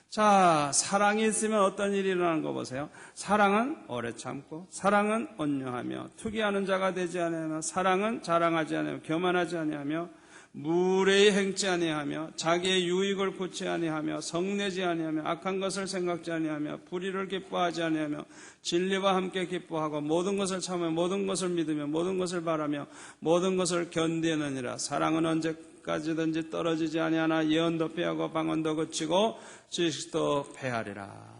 자, 사랑이 있으면 어떤 일이 일어나는 거 보세요. 사랑은 오래 참고, 사랑은 온유하며, 투기하는 자가 되지 아니하며, 사랑은 자랑하지 아니하며, 교만하지 아니하며, 무례히 행치 아니하며, 자기의 유익을 구치 아니하며, 성내지 아니하며, 악한 것을 생각지 아니하며, 불의를 기뻐하지 아니하며, 진리와 함께 기뻐하고, 모든 것을 참으며, 모든 것을 믿으며, 모든 것을 바라며, 모든 것을 견디느니라. 사랑은 언제까지든지 떨어지지 아니하나 예언도 패하고 방언도 그치고 지식도 패하리라.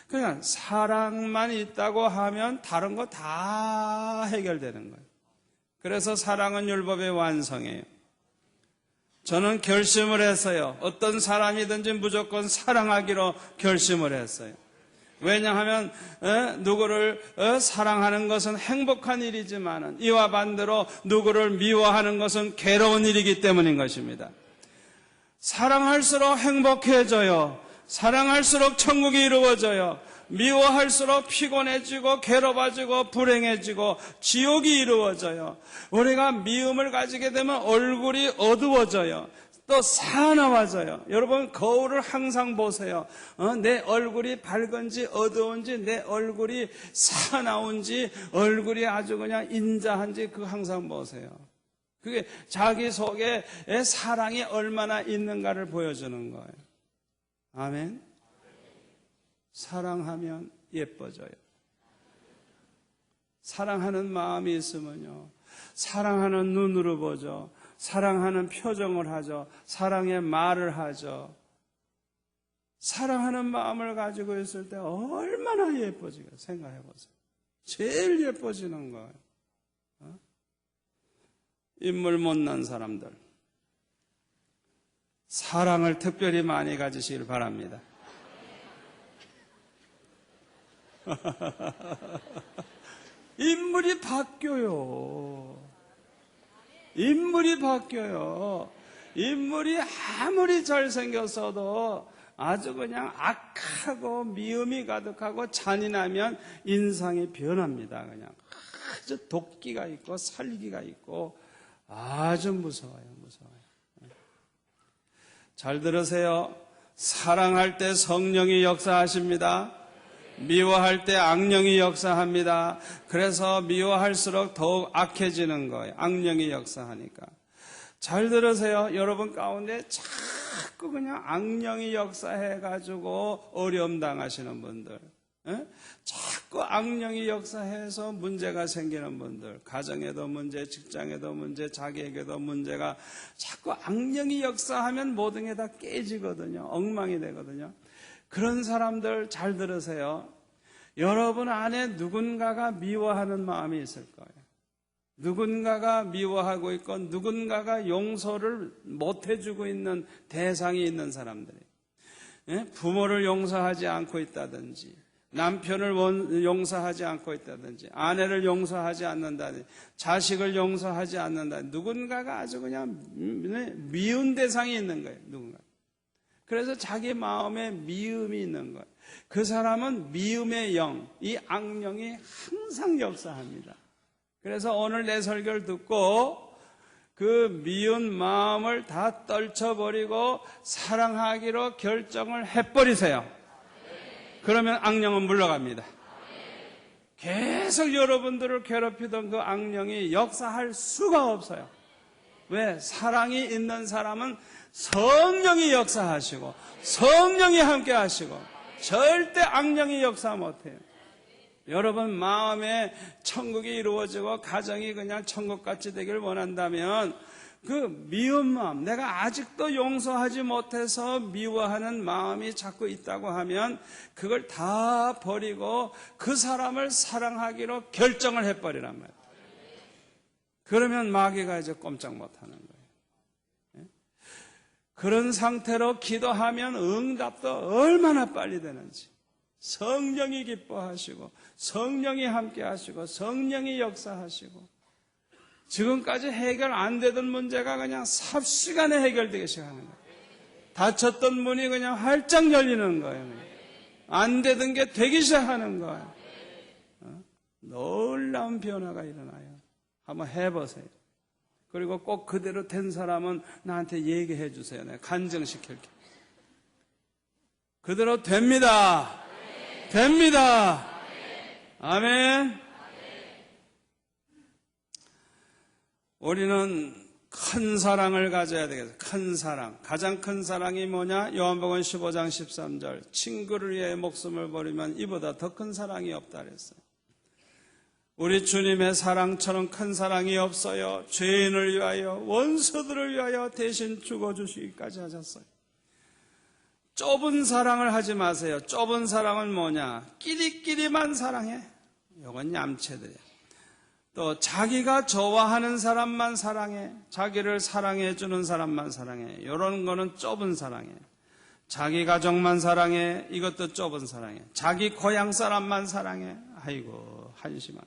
그러니까 사랑만 있다고 하면 다른 거 다 해결되는 거예요. 그래서 사랑은 율법의 완성이에요. 저는 결심을 했어요. 어떤 사람이든지 무조건 사랑하기로 결심을 했어요. 왜냐하면 누구를 사랑하는 것은 행복한 일이지만 이와 반대로 누구를 미워하는 것은 괴로운 일이기 때문인 것입니다. 사랑할수록 행복해져요. 사랑할수록 천국이 이루어져요. 미워할수록 피곤해지고 괴로워지고 불행해지고 지옥이 이루어져요. 우리가 미움을 가지게 되면 얼굴이 어두워져요. 또 사나워져요. 여러분 거울을 항상 보세요. 내 얼굴이 밝은지 어두운지, 내 얼굴이 사나운지, 얼굴이 아주 그냥 인자한지 그거 항상 보세요. 그게 자기 속에 사랑이 얼마나 있는가를 보여주는 거예요. 아멘. 사랑하면 예뻐져요. 사랑하는 마음이 있으면요, 사랑하는 눈으로 보죠. 사랑하는 표정을 하죠. 사랑의 말을 하죠. 사랑하는 마음을 가지고 있을 때 얼마나 예뻐지겠어요. 생각해 보세요. 제일 예뻐지는 거예요. 인물 못난 사람들, 사랑을 특별히 많이 가지시길 바랍니다. 인물이 바뀌어요. 인물이 바뀌어요. 인물이 아무리 잘생겼어도 아주 그냥 악하고 미움이 가득하고 잔인하면 인상이 변합니다. 그냥 아주 도끼가 있고 살기가 있고 아주 무서워요. 잘 들으세요. 사랑할 때 성령이 역사하십니다. 미워할 때 악령이 역사합니다. 그래서 미워할수록 더욱 악해지는 거예요. 악령이 역사하니까. 잘 들으세요. 여러분 가운데 자꾸 그냥 악령이 역사해가지고 어려움 당하시는 분들, 자꾸 악령이 역사해서 문제가 생기는 분들, 가정에도 문제, 직장에도 문제, 자기에게도 문제가 자꾸 악령이 역사하면 모든 게 다 깨지거든요. 엉망이 되거든요. 그런 사람들 잘 들으세요. 여러분 안에 누군가가 미워하는 마음이 있을 거예요. 누군가가 미워하고 있고 누군가가 용서를 못 해주고 있는 대상이 있는 사람들이, 부모를 용서하지 않고 있다든지, 남편을 용서하지 않고 있다든지, 아내를 용서하지 않는다든지, 자식을 용서하지 않는다든지, 누군가가 아주 그냥 미운 대상이 있는 거예요. 누군가. 그래서 자기 마음에 미움이 있는 거예요. 그 사람은 미움의 영, 이 악령이 항상 역사합니다. 그래서 오늘 내 설교를 듣고 그 미운 마음을 다 떨쳐버리고 사랑하기로 결정을 해버리세요. 그러면 악령은 물러갑니다. 계속 여러분들을 괴롭히던 그 악령이 역사할 수가 없어요. 왜? 사랑이 있는 사람은 성령이 역사하시고 성령이 함께 하시고 절대 악령이 역사 못해요. 여러분 마음에 천국이 이루어지고 가정이 그냥 천국같이 되길 원한다면 그 미운 마음, 내가 아직도 용서하지 못해서 미워하는 마음이 자꾸 있다고 하면 그걸 다 버리고 그 사람을 사랑하기로 결정을 해버리란 말이에요. 그러면 마귀가 이제 꼼짝 못하는 거예요. 그런 상태로 기도하면 응답도 얼마나 빨리 되는지. 성령이 기뻐하시고 성령이 함께 하시고 성령이 역사하시고 지금까지 해결 안 되던 문제가 그냥 삽시간에 해결되기 시작하는 거예요. 닫혔던 문이 그냥 활짝 열리는 거예요. 안 되던 게 되기 시작하는 거예요. 놀라운 변화가 일어나요. 한번 해보세요. 그리고 꼭 그대로 된 사람은 나한테 얘기해 주세요. 내가 간증시킬게. 그대로 됩니다. 됩니다. 아멘. 우리는 큰 사랑을 가져야 되겠어요. 큰 사랑. 가장 큰 사랑이 뭐냐? 요한복음 15장 13절. 친구를 위해 목숨을 버리면 이보다 더 큰 사랑이 없다 그랬어요. 우리 주님의 사랑처럼 큰 사랑이 없어요. 죄인을 위하여, 원수들을 위하여 대신 죽어주시기까지 하셨어요. 좁은 사랑을 하지 마세요. 좁은 사랑은 뭐냐? 끼리끼리만 사랑해. 이건 얌체들이야. 또 자기가 좋아하는 사람만 사랑해. 자기를 사랑해 주는 사람만 사랑해. 이런 거는 좁은 사랑이에요. 자기 가족만 사랑해. 이것도 좁은 사랑이에요. 자기 고향 사람만 사랑해. 아이고 한심한.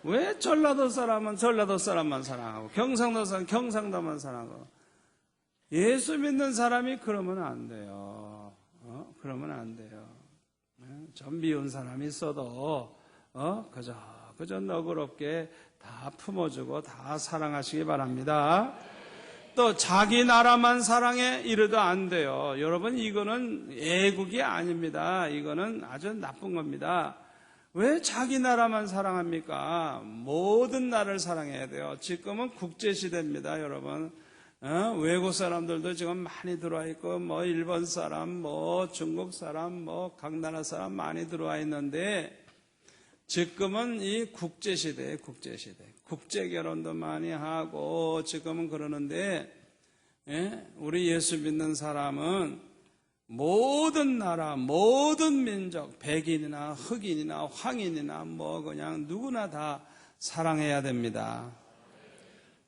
왜 전라도 사람은 전라도 사람만 사랑하고 경상도 사람은 경상도만 사랑하고. 예수 믿는 사람이 그러면 안 돼요. 그러면 안 돼요. 좀 미운 사람이 있어도 그저 너그럽게 다 품어주고 다 사랑하시기 바랍니다. 또 자기 나라만 사랑해 이래도 안 돼요. 여러분 이거는 애국이 아닙니다. 이거는 아주 나쁜 겁니다. 왜 자기 나라만 사랑합니까? 모든 나라를 사랑해야 돼요. 지금은 국제시대입니다, 여러분. 외국 사람들도 지금 많이 들어와 있고, 일본 사람, 중국 사람, 각 나라 사람 많이 들어와 있는데, 지금은 이 국제시대예요, 국제시대. 국제결혼도 많이 하고, 지금은 그러는데, 우리 예수 믿는 사람은 모든 나라, 모든 민족, 백인이나 흑인이나 황인이나 그냥 누구나 다 사랑해야 됩니다.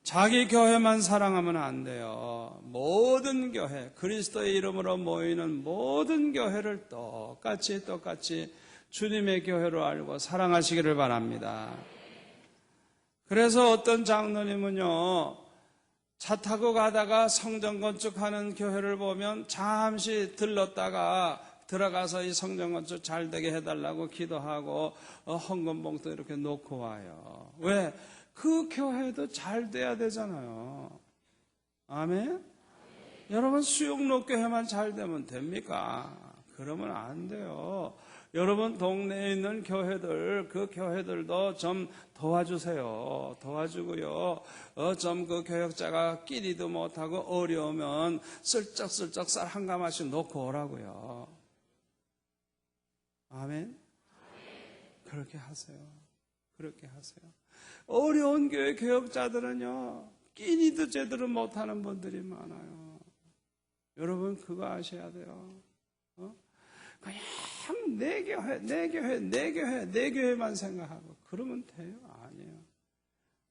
자기 교회만 사랑하면 안 돼요. 모든 모든 교회, 그리스도의 이름으로 모이는 모든 교회를 똑같이 주님의 교회로 알고 사랑하시기를 바랍니다. 그래서 어떤 장로님은요, 차 타고 가다가 성전 건축하는 교회를 보면 잠시 들렀다가 들어가서 이 성전 건축 잘 되게 해달라고 기도하고 헌금 봉투 이렇게 놓고 와요. 왜? 그 교회도 잘 돼야 되잖아요. 아멘? 여러분 수용로 교회만 잘 되면 됩니까? 그러면 안 돼요. 여러분 동네에 있는 교회들, 그 교회들도 좀 도와주세요. 도와주고요. 좀 그 교역자가 끼리도 못하고 어려우면 슬쩍슬쩍 쌀 한 가마씩 놓고 오라고요. 아멘? 그렇게 하세요. 그렇게 하세요. 어려운 교회 교역자들은요, 끼니도 제대로 못하는 분들이 많아요. 여러분 그거 아셔야 돼요. 그냥 내 교회만 생각하고 그러면 돼요? 아니에요.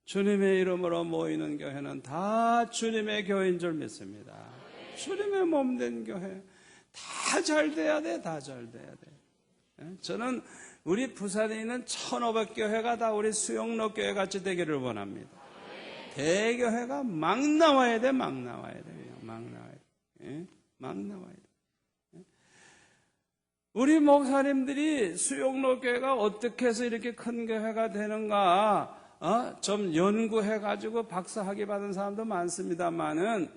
주님의 이름으로 모이는 교회는 다 주님의 교회인 줄 믿습니다. 주님의 몸된 교회 다 잘 돼야 돼. 다 잘 돼야 돼. 저는 우리 부산에 있는 1500교회가 다 우리 수영로 교회 같이 되기를 원합니다. 대교회가 막 나와야 돼. 막 나와야 돼요. 막 나와야 돼. 막 나와야 돼. 우리 목사님들이 수용로 교회가 어떻게 해서 이렇게 큰 교회가 되는가 좀 연구해가지고 박사학위 받은 사람도 많습니다만은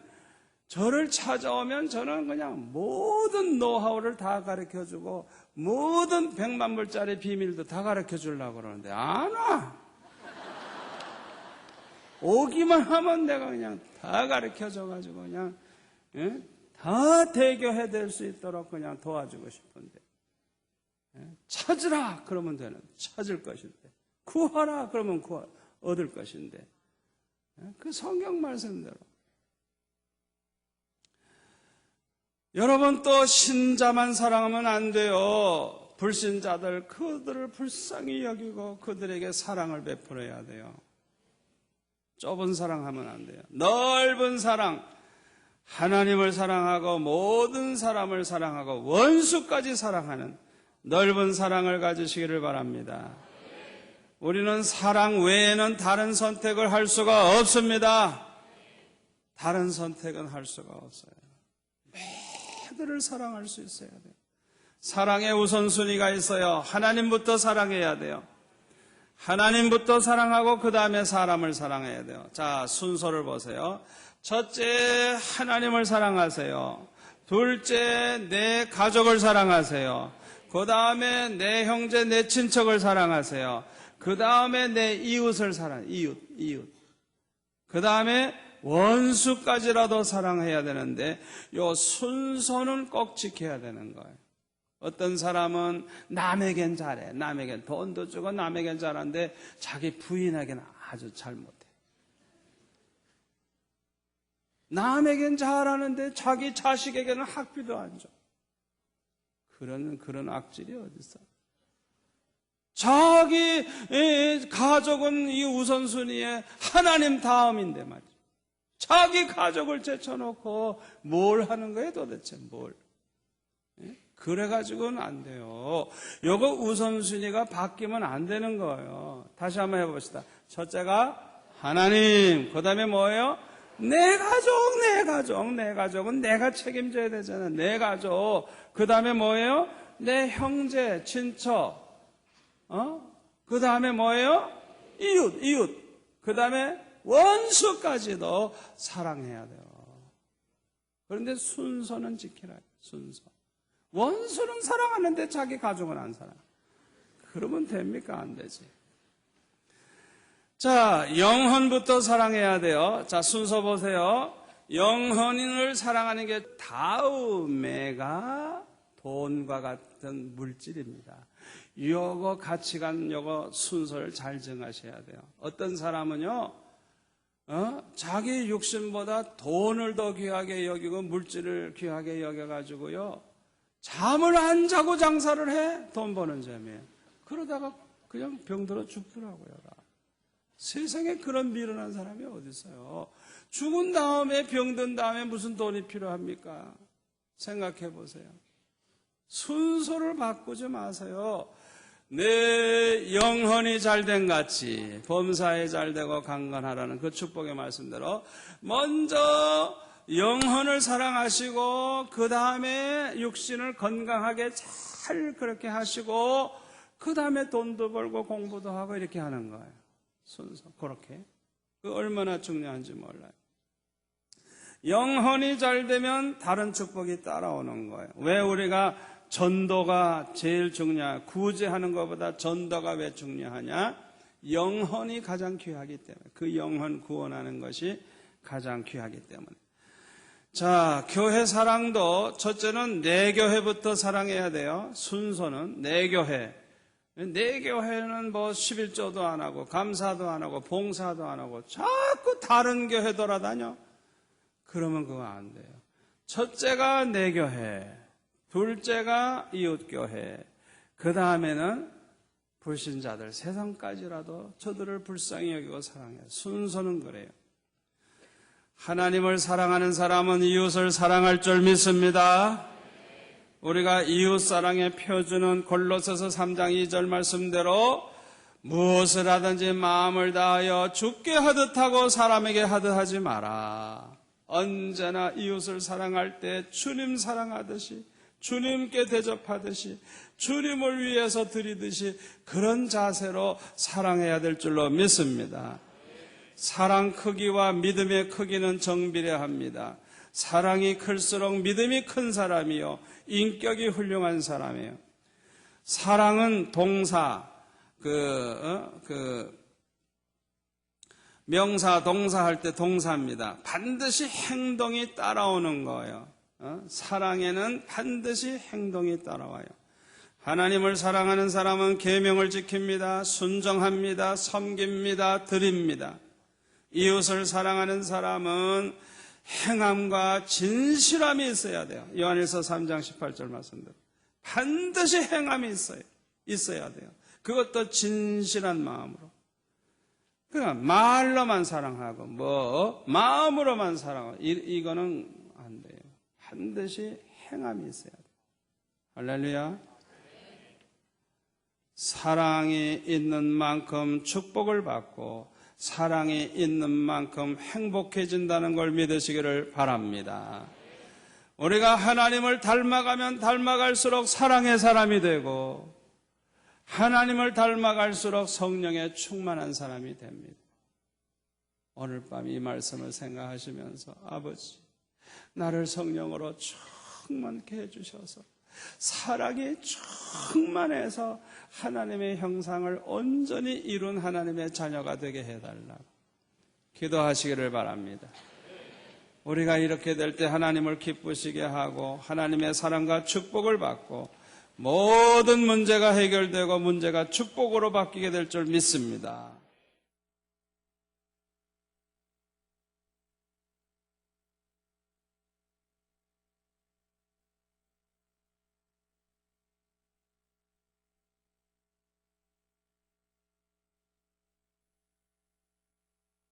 저를 찾아오면 저는 그냥 모든 노하우를 다 가르쳐주고 모든 100만 불짜리 비밀도 다 가르쳐주려고 그러는데 안 와. 오기만 하면 내가 그냥 다 가르쳐줘가지고 그냥 다 대교회 될 수 있도록 그냥 도와주고 싶은데 찾으라 그러면 되는 찾을 것인데 구하라 그러면 얻을 것인데 그 성경 말씀대로 여러분 또 신자만 사랑하면 안 돼요. 불신자들 그들을 불쌍히 여기고 그들에게 사랑을 베풀어야 돼요. 좁은 사랑하면 안 돼요. 넓은 사랑 하나님을 사랑하고 모든 사람을 사랑하고 원수까지 사랑하는 넓은 사랑을 가지시기를 바랍니다. 우리는 사랑 외에는 다른 선택을 할 수가 없습니다. 다른 선택은 할 수가 없어요. 매들을 사랑할 수 있어야 돼요. 사랑의 우선순위가 있어요. 하나님부터 사랑해야 돼요. 하나님부터 사랑하고 그 다음에 사람을 사랑해야 돼요. 자, 순서를 보세요. 첫째, 하나님을 사랑하세요. 둘째, 내 가족을 사랑하세요. 그 다음에 내 형제, 내 친척을 사랑하세요. 그 다음에 내 이웃을 이웃. 그 다음에 원수까지라도 사랑해야 되는데 요 순서는 꼭 지켜야 되는 거예요. 어떤 사람은 남에겐 잘해. 남에겐 돈도 주고 남에겐 잘하는데 자기 부인에게는 아주 잘 못해. 남에겐 잘하는데 자기 자식에게는 학비도 안 줘. 그런 악질이 어디 있어? 자기 가족은 이 우선순위에 하나님 다음인데 말이죠. 자기 가족을 제쳐놓고 뭘 하는 거예요 도대체 뭘? 그래가지고는 안 돼요. 요거 우선순위가 바뀌면 안 되는 거예요. 다시 한번 해봅시다. 첫째가 하나님, 그 다음에 뭐예요? 내 가족은 내가 책임져야 되잖아. 내 가족. 그 다음에 뭐예요? 내 형제, 친척. 그 다음에 뭐예요? 이웃. 그 다음에 원수까지도 사랑해야 돼요. 그런데 순서는 지키라. 순서. 원수는 사랑하는데 자기 가족은 안 사랑해. 그러면 됩니까? 안 되지. 자, 영혼부터 사랑해야 돼요. 자, 순서 보세요. 영혼을 사랑하는 게 다음에가 돈과 같은 물질입니다. 요거 가치관, 요거 순서를 잘 정하셔야 돼요. 어떤 사람은요, 자기 육신보다 돈을 더 귀하게 여기고 물질을 귀하게 여겨가지고요, 잠을 안 자고 장사를 해. 돈 버는 재미에. 그러다가 그냥 병들어 죽더라고요. 세상에 그런 미련한 사람이 어디 있어요? 죽은 다음에 병든 다음에 무슨 돈이 필요합니까? 생각해 보세요. 순서를 바꾸지 마세요. 내 영혼이 잘된 같이 범사에 잘되고 강건하라는 그 축복의 말씀대로 먼저 영혼을 사랑하시고 그 다음에 육신을 건강하게 잘 그렇게 하시고 그 다음에 돈도 벌고 공부도 하고 이렇게 하는 거예요. 순서 그렇게. 그 얼마나 중요한지 몰라요. 영혼이 잘 되면 다른 축복이 따라오는 거예요. 왜 우리가 전도가 제일 중요하냐? 구제하는 것보다 전도가 왜 중요하냐? 영혼이 가장 귀하기 때문에. 그 영혼 구원하는 것이 가장 귀하기 때문에. 자, 교회 사랑도 첫째는 내 교회부터 사랑해야 돼요. 순서는 내 교회. 내 교회는 뭐 11조도 안 하고 감사도 안 하고 봉사도 안 하고 자꾸 다른 교회 돌아다녀. 그러면 그거 안 돼요. 첫째가 내 교회, 둘째가 이웃교회, 그 다음에는 불신자들, 세상까지라도 저들을 불쌍히 여기고 사랑해요. 순서는 그래요. 하나님을 사랑하는 사람은 이웃을 사랑할 줄 믿습니다. 우리가 이웃사랑의 표준은 골로새서 3장 2절 말씀대로 무엇을 하든지 마음을 다하여 주께 하듯 하고 사람에게 하듯 하지 마라. 언제나 이웃을 사랑할 때 주님 사랑하듯이 주님께 대접하듯이 주님을 위해서 드리듯이 그런 자세로 사랑해야 될 줄로 믿습니다. 사랑 크기와 믿음의 크기는 정비례합니다. 사랑이 클수록 믿음이 큰 사람이요 인격이 훌륭한 사람이에요. 사랑은 동사, 명사, 동사 할 때 동사입니다. 반드시 행동이 따라오는 거예요. 사랑에는 반드시 행동이 따라와요. 하나님을 사랑하는 사람은 계명을 지킵니다. 순종합니다. 섬깁니다. 드립니다. 이웃을 사랑하는 사람은 행함과 진실함이 있어야 돼요. 요한일서 3장 18절 말씀대로 반드시 행함이 있어야 돼요. 그것도 진실한 마음으로. 그러니까 말로만 사랑하고 마음으로만 사랑하고 이거는 안 돼요. 반드시 행함이 있어야 돼요. 할렐루야. 사랑이 있는 만큼 축복을 받고 사랑이 있는 만큼 행복해진다는 걸 믿으시기를 바랍니다. 우리가 하나님을 닮아가면 닮아갈수록 사랑의 사람이 되고 하나님을 닮아갈수록 성령에 충만한 사람이 됩니다. 오늘 밤 이 말씀을 생각하시면서 아버지, 나를 성령으로 충만케 해주셔서 사랑이 충만해서 하나님의 형상을 온전히 이룬 하나님의 자녀가 되게 해달라고 기도하시기를 바랍니다. 우리가 이렇게 될 때 하나님을 기쁘시게 하고 하나님의 사랑과 축복을 받고 모든 문제가 해결되고 문제가 축복으로 바뀌게 될 줄 믿습니다.